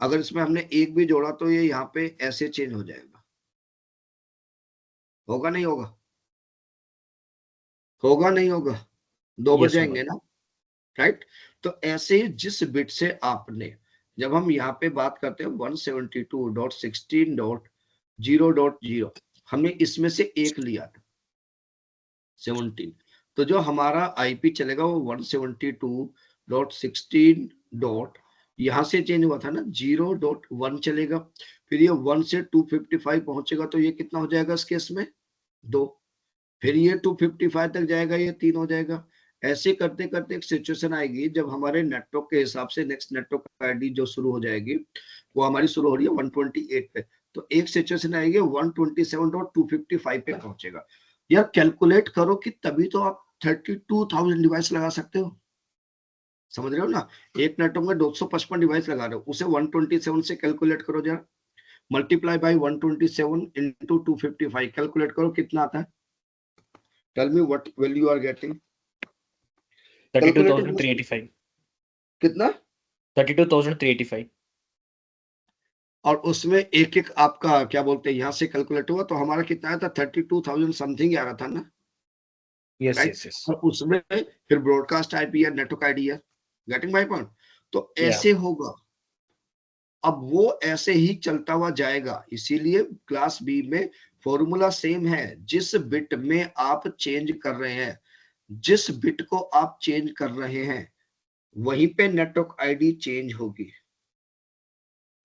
अगर इसमें हमने एक भी जोड़ा तो ये यहाँ पे ऐसे चेंज हो जाएगा, होगा नहीं होगा, होगा नहीं होगा, 2 बज Yes, जाएंगे ना, राइट। तो ऐसे ही जिस बिट से आपने, जब हम यहाँ पे बात करते हैं 172.16.0.0, हमने इसमें से एक लिया था 17, तो जो हमारा आईपी चलेगा वो 172.16. यहाँ से चेंज हुआ था ना 0.1 चलेगा, फिर ये 1 से 255 पहुंचेगा तो ये कितना हो जाएगा इस केस में 2, फिर ये 255 तक जाएगा, ये 3 हो जाएगा। ऐसे करते करते एक सिचुएशन आएगी जब हमारे नेटवर्क के हिसाब से नेक्स्ट नेटवर्क आईडी जो शुरू हो जाएगी वो हमारी शुरू हो रही है 128 पे, तो एक सिचुएशन आएगी 127.255 पे पहुंचेगा। यार कैलकुलेट करो कि तभी तो आप 32,000 डिवाइस लगा सकते हो, समझ रहे हो ना। एक नेटवर्क में 255 डिवाइस लगा रहे हो, उसे 127 से कैलकुलेट करो जरा, मल्टीप्लाई बाय 127 इंटू 255, कैलकुलेट करो कितना आता है। Tell me what value you are getting. 32,385. कितना? 32,385. और उसमें एक एक आपका क्या बोलते हैं यहाँ से कैलकुलेट हुआ तो हमारा कितना आया था 32,000 समथिंग आ रहा था ना, Yes, राइट। yes, yes. और उसमें फिर ब्रॉडकास्ट आईपी या नेटवर्क आईडी है, गेटिंग माय पॉइंट। तो ऐसे होगा, अब वो ऐसे ही चलता हुआ जाएगा, इसीलिए क्लास बी में फॉर्मूला सेम है। जिस बिट में आप चेंज कर रहे हैं, जिस बिट को आप चेंज कर रहे हैं वहीं पे नेटवर्क आईडी चेंज होगी,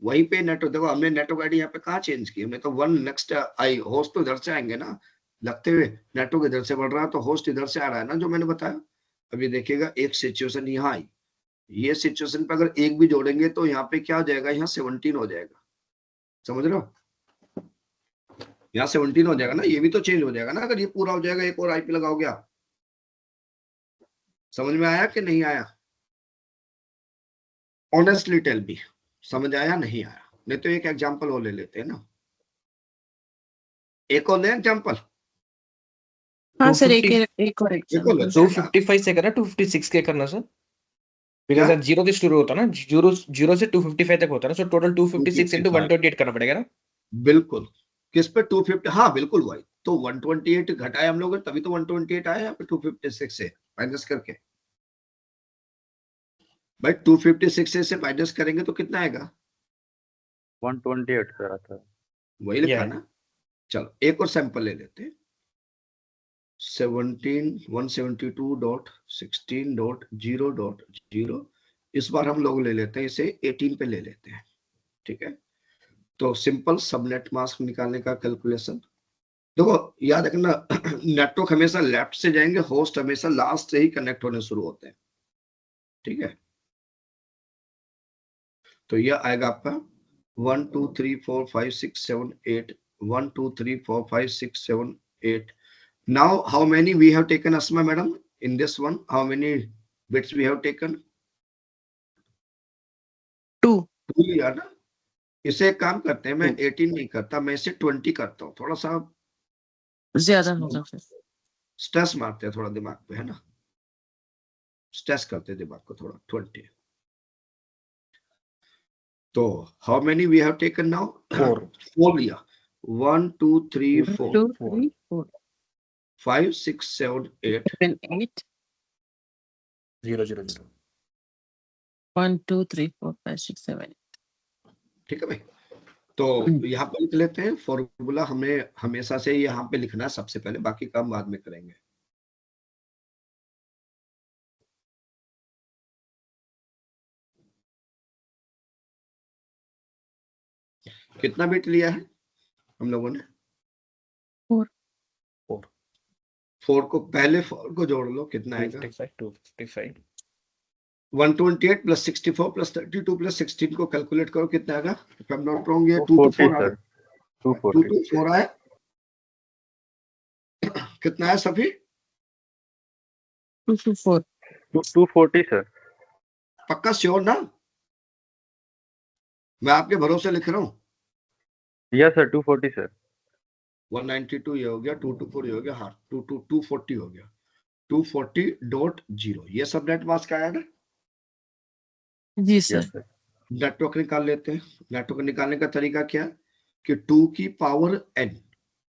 वहीं पे नेटवर्क। देखो हमने नेटवर्क आईडी यहाँ पे कहाँ चेंज की, हमने तो वन नेक्स्ट आई, होस्ट तो इधर से आएंगे ना लगते हुए, नेटवर्क इधर से बढ़ रहा है तो होस्ट इधर से आ रहा है ना, जो मैंने बताया। अभी देखिएगा एक सिचुएशन यहाँ आई, ये सिचुएशन पे अगर एक भी जोड़ेंगे तो यहाँ पे क्या हो जाएगा, यहाँ 17 हो जाएगा, समझ रहे हो, यहाँ 17 हो जाएगा ना, ये भी तो चेंज हो जाएगा ना अगर ये पूरा हो जाएगा, एक और आईपी लगाओगे आप। समझ में आया कि नहीं आया? ऑनेस्टली टेल मी, समझ आया नहीं आया? नहीं तो एक एग्जांपल और ले लेते हैं ना, एक और ले एग्जांपल। हाँ सर, एक 250 एक और एक और एग्जांपल। लेते हैं ना। 255 से करना, 256 के करना सर, क्या? बिकॉज जीरो से शुरू होता है ना, जीरो से 255 तक होता है ना, सो टोटल 256 इंटू 255 128 करना पड़ेगा ना। बिल्कुल, किस पे 250, हाँ बिल्कुल भाई, तो 128 घटाए हम लोग तभी तो 128 आया यहाँ पे 256 से माइनस करके। भाई 256 से माइनस करेंगे तो कितना आएगा? 128 पे आता है। वही लिखा Yeah. ना। चलो एक और सैंपल ले लेते हैं, 172.16.0.0। इस बार हम लोग ले लेते हैं इसे 18 पे ले लेते हैं, ठीक है। तो सिंपल सबनेट मास्क निकालने का कैलकुलेशन, देखो याद रखना नेटवर्क हमेशा लेफ्ट से जाएंगे, होस्ट हमेशा लास्ट से ही कनेक्ट होने शुरू होते हैं, ठीक है। तो यह आएगा आपका 1 2 3 4 5 6 7 8, 1 2 3 4 5 6 7 8। Now how many we have taken, Asma madam, in this one? How many bits we have taken? 2 2 लिया ना। इसे एक काम करते हैं, मैं 18 नहीं करता, मैं इसे 20 करता हूँ, थोड़ा सा ज्यादा होगा फिर। स्ट्रेस मारते हैं थोड़ा दिमाग पे, है ना, स्ट्रेस करते हैं दिमाग को थोड़ा। 20। तो how many we have taken now? 4 4 लिया, 1 2 3 4 2 3 4 5 6 7 8 7 8 0 0 0। 1 2 3 4 5 6 7 ठीक है भाई। तो यहाँ पे लिख लेते हैं फॉर्मूला, हमें हमेशा से यहाँ पे लिखना है सबसे पहले, बाकी काम बाद में करेंगे। कितना बिट लिया है हम लोगों ने? 4 4 को पहले 4 को जोड़ लो, कितना आएगा? 255 128 प्लस 64 प्लस 32 प्लस 16 को कैलकुलेट करो, कितना आएगा? If I am not wrong, ये 2 to 4 आ रहा है। 2 to 4 आया, कितना है सभी? 2 to 4 240 सर। पक्का श्योर ना? मैं आपके भरोसे लिख रहा हूँ। Yes sir, 240 sir. 192 ये हो गया, 224 ये हो गया, हाँ 240 हो गया, 240.0 ये सब नेट मास्क आया ना। जी Yes, सर। sir. नेटवर्क निकाल लेते हैं। नेटवर्क निकालने का तरीका क्या है कि 2 की पावर n,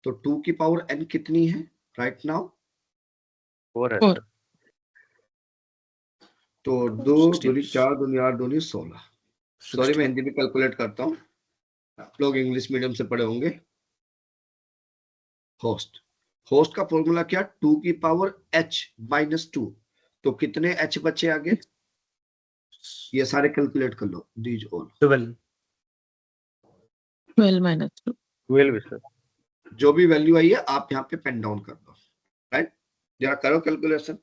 तो 2 की पावर n कितनी है राइट नाउ? 4 है, Four. sir. तो 2 दूनी 4 दूनी 8 दूनी 16। सॉरी मैं हिंदी में कैलकुलेट करता हूँ, आप लोग इंग्लिश मीडियम से पढ़े होंगे। होस्ट, होस्ट का फॉर्मूला क्या? 2 की पावर h -2, तो कितने h बचे आगे? ये सारे कैलकुलेट कर लो, दीज ऑल 12 12 minus 2. 12 sir. जो भी वैल्यू आई है आप यहाँ पे पेन डाउन कर दो, राइट? जरा करो कैलकुलेशन।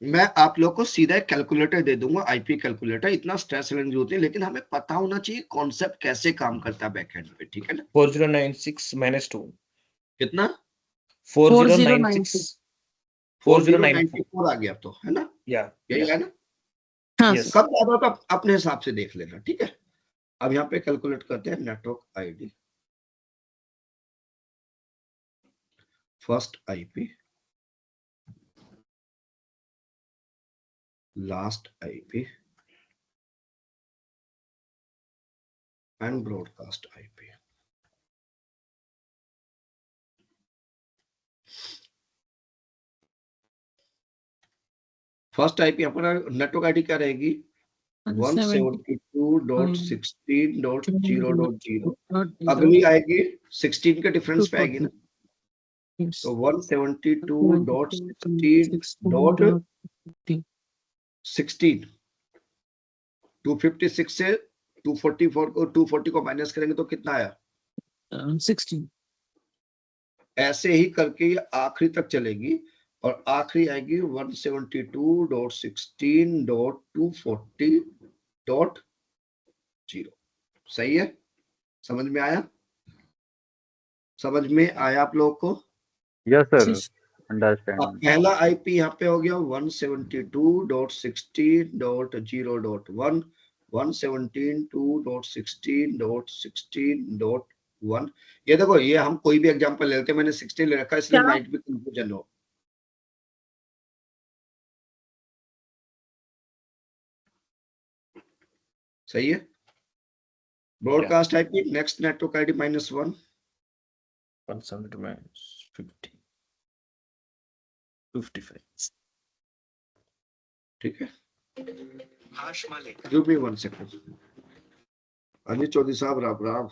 मैं आप लोग को सीधा कैलकुलेटर दे दूंगा, आईपी कैलकुलेटर, इतना स्ट्रेस लेने की होती है, लेकिन हमें पता होना चाहिए कॉन्सेप्ट कैसे काम करता है बैकएंड पे, ठीक है ना? 4096 minus 2 कितना? 4096 4094 4094 आ गया तो, है ना? या यही है ना? हाँ Yes. सर। कब ज्यादा तो अपने हिसाब से देख लेना, ठीक है? अब यहाँ पे कैलकुलेट करते हैं network ID, first IP, last IP and broadcast IP. First IP अपना नेटवर्क आईडी क्या रहेगी? 172.16.0.0। अगली आएगी 16 के डिफरेंस पे आएगी ना, तो 172.16.16 256 से 240 को माइनस करेंगे तो कितना आया? 16. ऐसे ही करके ये आखिरी तक चलेगी और आखिरी आएगी 172.16.240.0। सही है? समझ में आया? समझ में आया आप लोगों को? Yes, sir. Yes. अब Understand. पहला आईपी यहाँ पे हो गया 172.16.0.1, 172.16.16.1। ये देखो, ये हम कोई भी एग्जांपल ले लेते हैं, मैंने 16 ले रखा है इसलिए क्या? माइट भी कंफ्यूजन हो। सही है? Broadcast IP next network ID -1, 172 minus 50 55 ठीक है? Give me 1 second. Anil Chaudhary साहब राम राम।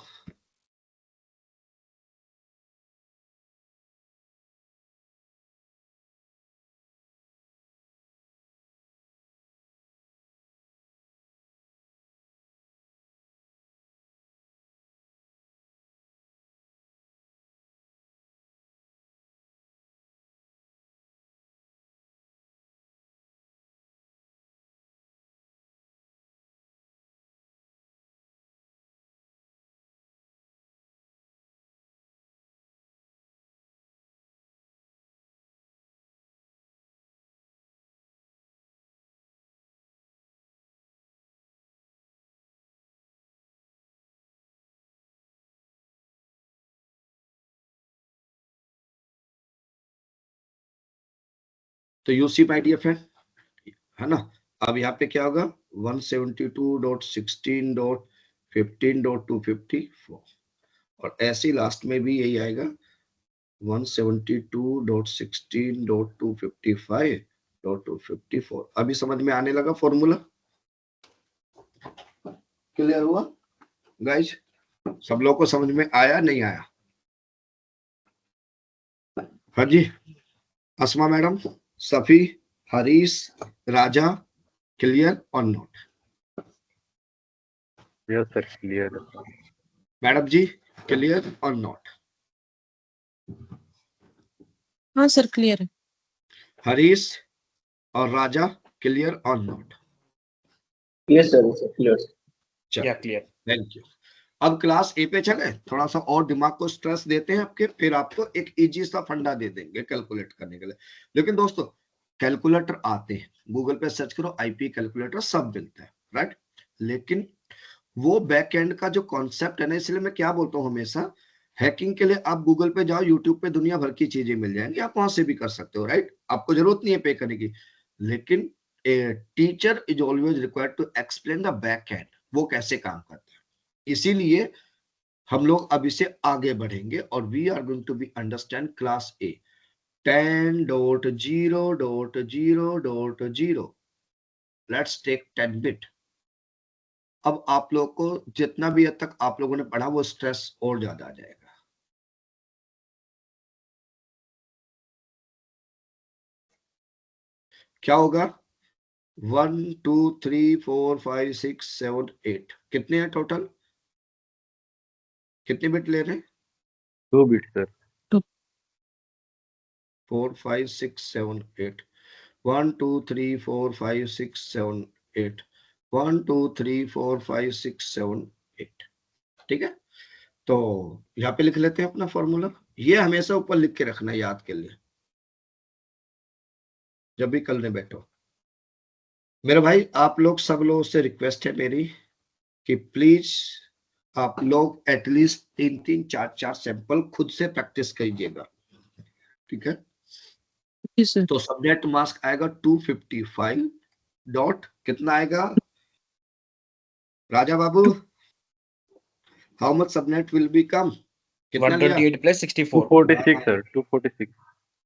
तो यूसी माई डियर फ्रेंड, है ना? अब यहाँ पे क्या होगा? 172.16.15.254 और ऐसे लास्ट में भी यही आएगा 172.16.255.254। अभी समझ में आने लगा फॉर्मूला? क्लियर हुआ गाइज? सब लोग को समझ में आया नहीं आया? हाँ जी, अस्मा मैडम, सफी, हरीश, राजा, क्लियर और note? Yes, sir. Clear. Madam ji clear और नोट? हाँ सर क्लियर है। हरीश और राजा क्लियर और note? Yes, sir. Yes, sir. Clear. चलो, या क्लियर। Thank you. अब क्लास ए पे चले, थोड़ा सा और दिमाग को स्ट्रेस देते हैं आपके, फिर आपको एक इजी सा फंडा दे देंगे कैलकुलेट करने के लिए। लेकिन दोस्तों कैलकुलेटर आते हैं, गूगल पे सर्च करो आईपी कैलकुलेटर, सब मिलता है, राइट? लेकिन वो बैक एंड का जो कॉन्सेप्ट है ना, इसलिए मैं क्या बोलता हूँ हमेशा, हैकिंग के लिए आप गूगल पे जाओ, यूट्यूब पे दुनिया भर की चीजें मिल जाएंगी, आप वहां से भी कर सकते हो, राइट? आपको जरूरत नहीं है पे करने की, लेकिन teacher is always required to explain the back end, वो कैसे काम करता है। इसीलिए हम लोग अब इसे आगे बढ़ेंगे और we are going to be understand class A 10.0.0.0। Let's take 10 bit. अब आप लोग को जितना भी हद तक आप लोगों ने पढ़ा वो स्ट्रेस और ज्यादा आ जाएगा। क्या होगा? 1 2 3 4 5 6 7 8 कितने हैं टोटल? कितने बिट ले रहे हैं? 2 bits sir. 4 5 6 7 8 1 2 3 4 5 6 7 8 1 2 3 4 5 6 7 8। ठीक है, तो यहाँ पे लिख लेते हैं अपना फॉर्मूला। ये हमेशा ऊपर लिख के रखना याद के लिए, जब भी करने बैठो। मेरे भाई आप लोग सब लोगों से रिक्वेस्ट है मेरी कि प्लीज आप लोग एटलीस्ट 3-3 4-4 सैंपल खुद से प्रैक्टिस कीजिएगा, ठीक है? जी सर। तो सबनेट मास्क आएगा 255 डॉट कितना आएगा राजा बाबू? How much subnet will be come? कितना लिया? 128 plus 64 246 sir. 246.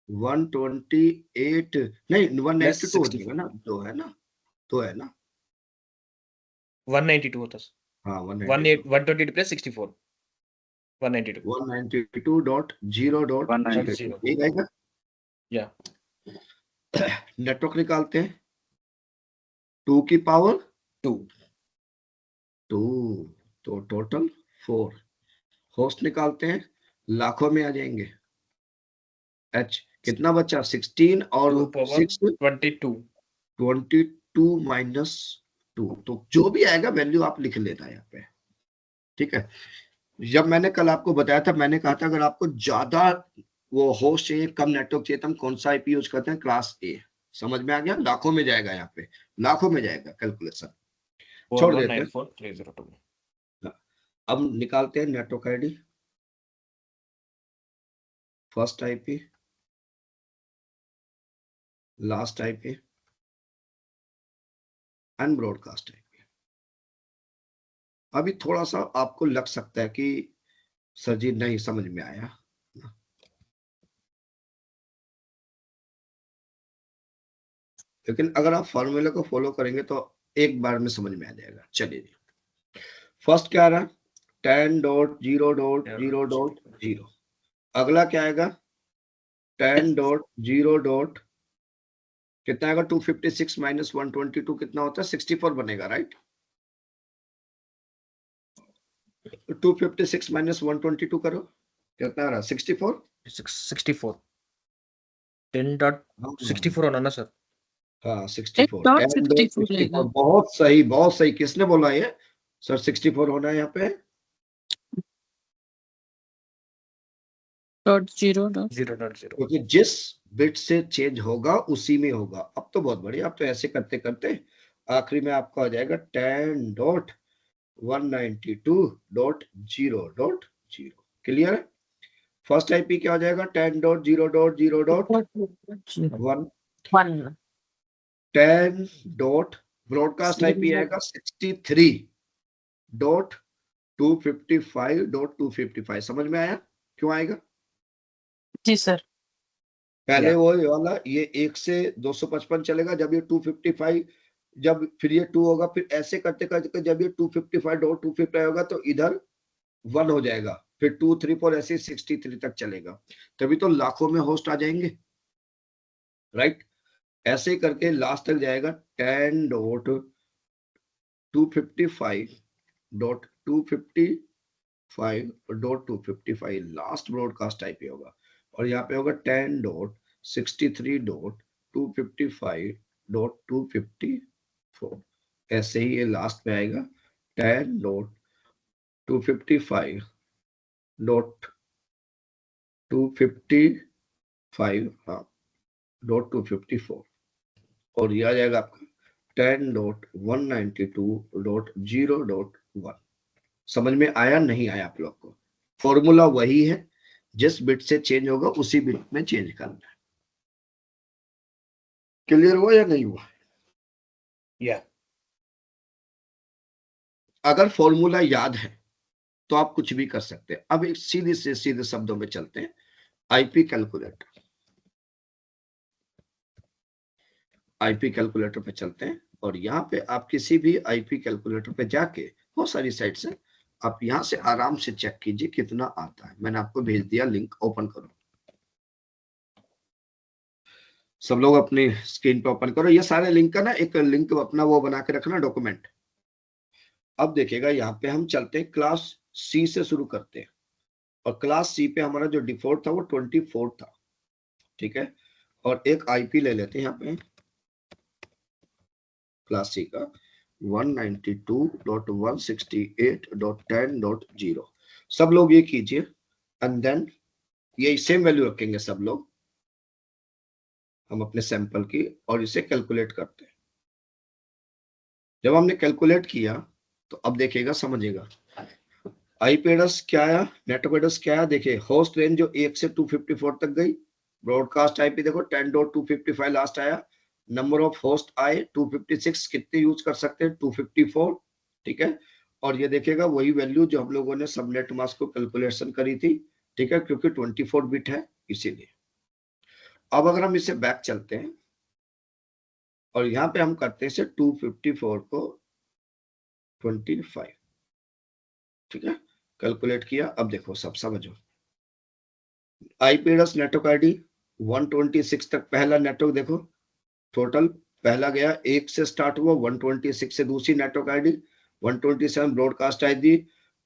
128 नहीं 192 हो 64. जाएगा ना, दो है ना, दो है ना, 192 होता है। हाँ 128 plus 64 192 192.0.0 192. यही आएगा। या नेटवर्क निकालते हैं, 2 की पावर 2 2, तो टोटल 4। होस्ट निकालते हैं, लाखों में आ जाएंगे। एच कितना बचा? 16 और 2 power 6 22 22 माइनस 2, तो जो भी आएगा वैल्यू आप लिख लेना यहाँ पे, ठीक है? जब मैंने कल आपको बताया था, मैंने कहा था अगर आपको ज्यादा वो होस्ट चाहिए, कम नेटवर्क चाहिए, तो हम कौन सा आईपी यूज करते हैं? क्लास ए। समझ में आ गया? लाखों में जाएगा, यहाँ पे लाखों में जाएगा कैलकुलेशन। छोड़ देते हैं, 4194302 अब निकालते हैं network ID. First IP, last IP and broadcast IP. अभी थोड़ा सा आपको लग सकता है कि सर जी नहीं समझ में आया, लेकिन अगर आप फॉर्मूले को फॉलो करेंगे तो एक बार में समझ में आ जाएगा। चलिए जी, फर्स्ट क्या आ रहा है? 10.0.0.0। अगला क्या आएगा? 10.0. कितना आएगा? 256 माइनस 122 कितना होता है? 64 बनेगा, राइट? 256 माइनस 122 करो, कितना आ रहा है? 64। 64 10.64 होना ना सर? हाँ 64, 10.64 10.64। रहेगा। बहुत सही, बहुत सही। किसने बोला ये? सर 64 होना है यहाँ पे। .0. 0.0 क्योंकि जिस बिट से चेंज होगा उसी में होगा। अब तो बहुत बढ़िया, अब तो ऐसे करते करते आखिरी में आपका आ जाएगा 10.192.0.0। क्लियर है? फर्स्ट आईपी क्या हो जाएगा? 10.0.0.1। 1. 10 डॉट ब्रॉडकास्ट आईपी आएगा 63.255.255। समझ में आया क्यों आएगा? जी सर। पहले या। वो वाला ये 1 से 255 चलेगा, जब ये 255, जब फिर ये 2 होगा, फिर ऐसे करते करते जब ये 255.255 होगा तो इधर 1 हो जाएगा, फिर 2 3 4 ऐसे 63 तक चलेगा, तभी तो लाखों में होस्ट आ जाएंगे, राइट? ऐसे ही करके लास्ट तक जाएगा 10.255.255.255 लास्ट ब्रॉडकास्ट आईपी होगा। और यहाँ पे होगा 10.63.255.254। ऐसे ही ये लास्ट में आएगा 10.255.255, हाँ .254। और ये आ जाएगा आपका 10.192.0.0 1। समझ में आया नहीं आया आप लोग को? फॉर्मूला वही है, जिस बिट से चेंज होगा उसी बिट में चेंज करना है। क्लियर हुआ या नहीं हुआ? या अगर फॉर्मूला याद है तो आप कुछ भी कर सकते हैं। अब एक सीधे से सीधे शब्दों में चलते हैं। आईपी कैलकुलेटर, आईपी कैलकुलेटर पे चलते हैं और यहाँ पे आप किसी भी आईपी कैलकुलेटर पे जाके, बहुत सारी साइट्स हैं, आप यहाँ से आराम से चेक कीजिए कितना आता है। मैंने आपको भेज दिया लिंक, ओपन करो। सब लोग अपनी स्क्रीन पे ओपन करो। ये सारे लिंक का ना एक लिंक अपना वो बना के रखना, डॉक्यूमेंट। अब देखिएगा यहाँ पे हम चलते हैं, क्लास सी से शुरू करते हैं और क्लास सी पे हमारा जो डिफॉल्ट था वो 24 था, ठीक है। और एक आईपी ले लेते हैं यहाँ पे क्लास सी का 192.168.10.0। सब लोग ये कीजिए एंड देन ये सेम वैल्यू रखेंगे सब लोग हम अपने सैंपल की, और इसे कैलकुलेट करते हैं। जब हमने कैलकुलेट किया तो अब देखिएगा, समझिएगा आईपी एड्रेस क्या आया, नेटवर्क एड्रेस क्या आया। देखिए होस्ट रेंज जो 1 से 254 तक गई, ब्रॉडकास्ट आईपी देखो 10.255 लास्ट आया। नंबर ऑफ होस्ट आए 256, कितने यूज कर सकते हैं 254, ठीक है। और ये देखिएगा वही वैल्यू जो हम लोगों ने सबनेट मास्क को कैलकुलेशन करी थी, ठीक है, क्योंकि 24 बिट है इसीलिए। अब अगर हम इसे बैक चलते हैं और यहाँ पे हम करते हैं इसे 254 को 25, ठीक है, कैलकुलेट किया। अब देखो सब समझो, आईपी एड्रेस नेटवर्क आईडी 126 तक पहला नेटवर्क देखो, टोटल पहला गया 1 से स्टार्ट हुआ, 126 से दूसरी network ID 127 broadcast ID,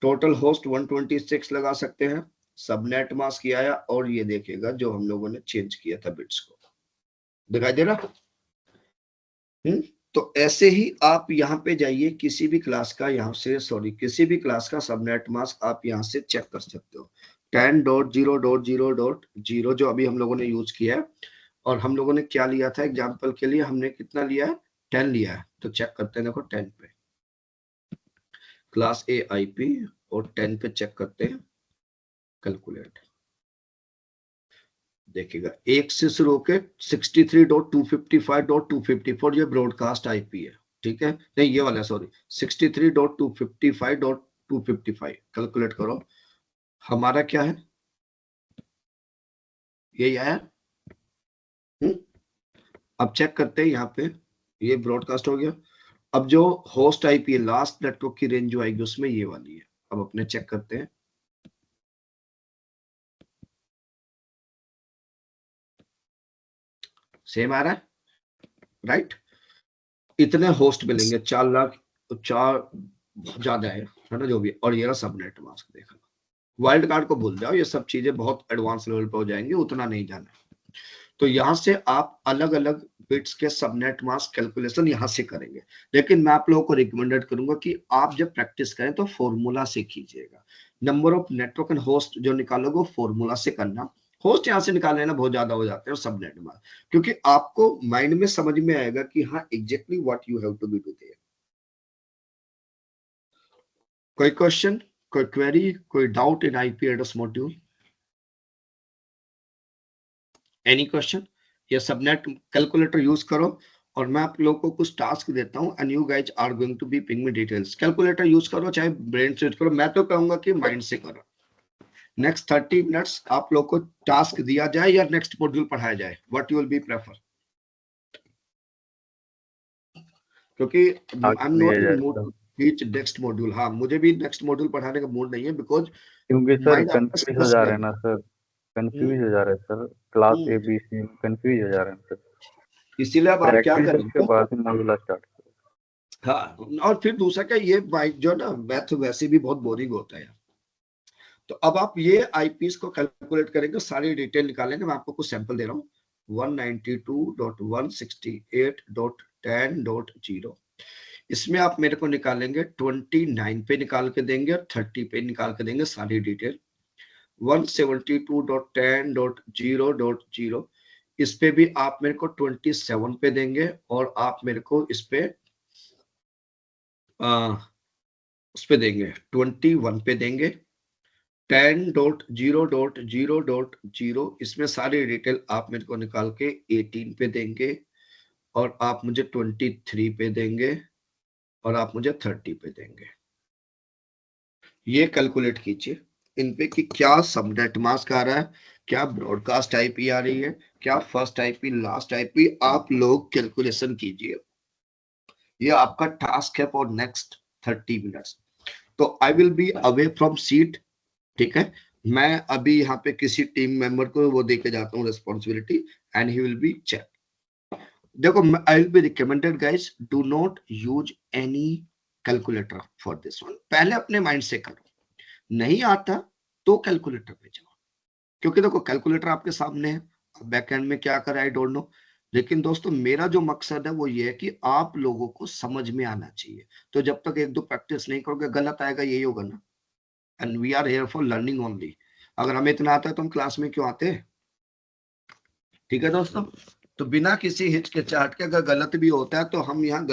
total host 126 लगा सकते हैं। सबनेट मास्क आया और ये देखेगा जो हम लोगों ने चेंज किया था बिट्स को, दिखाई दे रहा। तो ऐसे ही आप यहाँ पे जाइए, किसी भी क्लास का यहाँ से किसी भी क्लास का सबनेट मास्क आप यहाँ से चेक कर सकते हो। 10.0.0.0 जो अभी हम लोगों ने यूज किया है, और हम लोगों ने क्या लिया था एग्जांपल के लिए, हमने कितना लिया है 10 लिया है। तो चेक करते हैं, देखो 10 पे क्लास ए आईपी और 10 पे चेक करते हैं कैलकुलेट। देखिएगा 1 से शुरू होके 63.255.254 ये ब्रॉडकास्ट आईपी है, ठीक है, नहीं ये वाला सॉरी 63.255.255 कैलकुलेट करो। हमारा क्या है, यही आया। अब चेक करते हैं यहाँ पे, ये ब्रॉडकास्ट हो गया। अब जो होस्ट आईपी है, लास्ट नेटवर्क की रेंज जो आएगी उसमें ये वाली है। अब अपने चेक करते हैं, सेम आ रहा है, राइट। इतने होस्ट मिलेंगे 4 लाख, 4 ज्यादा है ना जो भी। और ये रहा सबनेट मास्क, देखा वाइल्ड कार्ड को भूल जाओ, ये सब चीजें बहुत एडवांस लेवल पे हो जाएंगी, उतना नहीं जाना। तो यहाँ से आप अलग अलग बिट्स के सबनेट मास्क कैलकुलेशन यहाँ से करेंगे। लेकिन मैं आप लोगों को रिकमेंडेड करूंगा कि आप जब प्रैक्टिस करें तो फॉर्मूला से कीजिएगा। Number of network and host जो निकालोगे वो फॉर्मूला से करना। होस्ट यहाँ से निकाल लेना बहुत ज्यादा हो जाते हैं सबनेट मास्क, क्योंकि आपको माइंड में समझ में आएगा कि हाँ exactly what you have to be do there. कोई क्वेश्चन, कोई क्वेरी, कोई doubt in IP address module? Any question? ये सबनेट कैलकुलेटर यूज करो और मैं आप लोगों को कुछ टास्क देता हूं and you guys are going to be ping me details. Calculator use करो चाहे ब्रेन से यूज करो, मैं तो कहूंगा कि माइंड से करो। नेक्स्ट 30 मिनट्स आप लोग को टास्क दिया जाए या नेक्स्ट मॉड्यूल पढ़ाया जाए, what you will be prefer? क्योंकि I am not in mood to teach next module. हाँ मुझे भी नेक्स्ट मॉड्यूल पढ़ाने का मूड नहीं है, बिकॉज क्योंकि सर कंफ्यूज हो जा रहे हैं ना सर, कंफ्यूज हो जा रहे हैं sir, class A B C confuse हो जा रहे हैं सर, इसीलिए अब आप क्या करेंगे के बाद ही मॉड्यूल स्टार्ट। हाँ, और फिर दूसरा क्या, ये जो ना मैथ वैसे भी बहुत बोरिंग होता है। तो अब आप ये आईपीएस को कैलकुलेट करेंगे, सारी डिटेल निकालेंगे। मैं आपको कुछ सैंपल दे रहा हूँ 192.168.10.0। इसमें आप मेरे को निकालेंगे 29 पे निकाल के देंगे और 30 पे निकाल के देंगे सारी डिटेल। 172.10.0.0 इस पे भी आप मेरे को 27 पे देंगे और आप मेरे को इस पे उस पे देंगे 21 पे देंगे 10.0.0.0 इसमें सारी डिटेल आप मेरे को निकाल के 18 पे देंगे और आप मुझे 23 पे देंगे और आप मुझे 30 पे देंगे। ये कैलकुलेट कीजिए इन पे कि क्या सबनेट मास्क आ रहा है, क्या ब्रॉडकास्ट आईपी आ रही है, क्या फर्स्ट आईपी लास्ट आईपी, आप लोग कैलकुलेशन कीजिए। ये आपका टास्क है फॉर नेक्स्ट 30 मिनट्स। तो I will be away from seat, ठीक है, मैं अभी यहाँ पे किसी टीम मेंबर को वो देके जाता हूँ responsibility and he will be check. देखो I will be recommended guys, do not use any calculator for this one. पहले अपने माइंड से करो, नहीं आता तो कैलकुलेटर पे जाओ, क्योंकि देखो कैलकुलेटर आपके सामने है, बैक एंड में क्या करे आई डोंट नो। लेकिन दोस्तों मेरा जो मकसद है वो ये है कि आप लोगों को समझ में आना चाहिए। तो जब तक एक दो प्रैक्टिस नहीं करोगे गलत आएगा, यही होगा ना। And we are here for learning only. अगर हमें इतना आता है तो हम क्लास में क्यों आते हैं? ठीक है दोस्तों, तो बिना किसी हिचकिचाहट के अगर गलत भी होता है तो हम यहाँ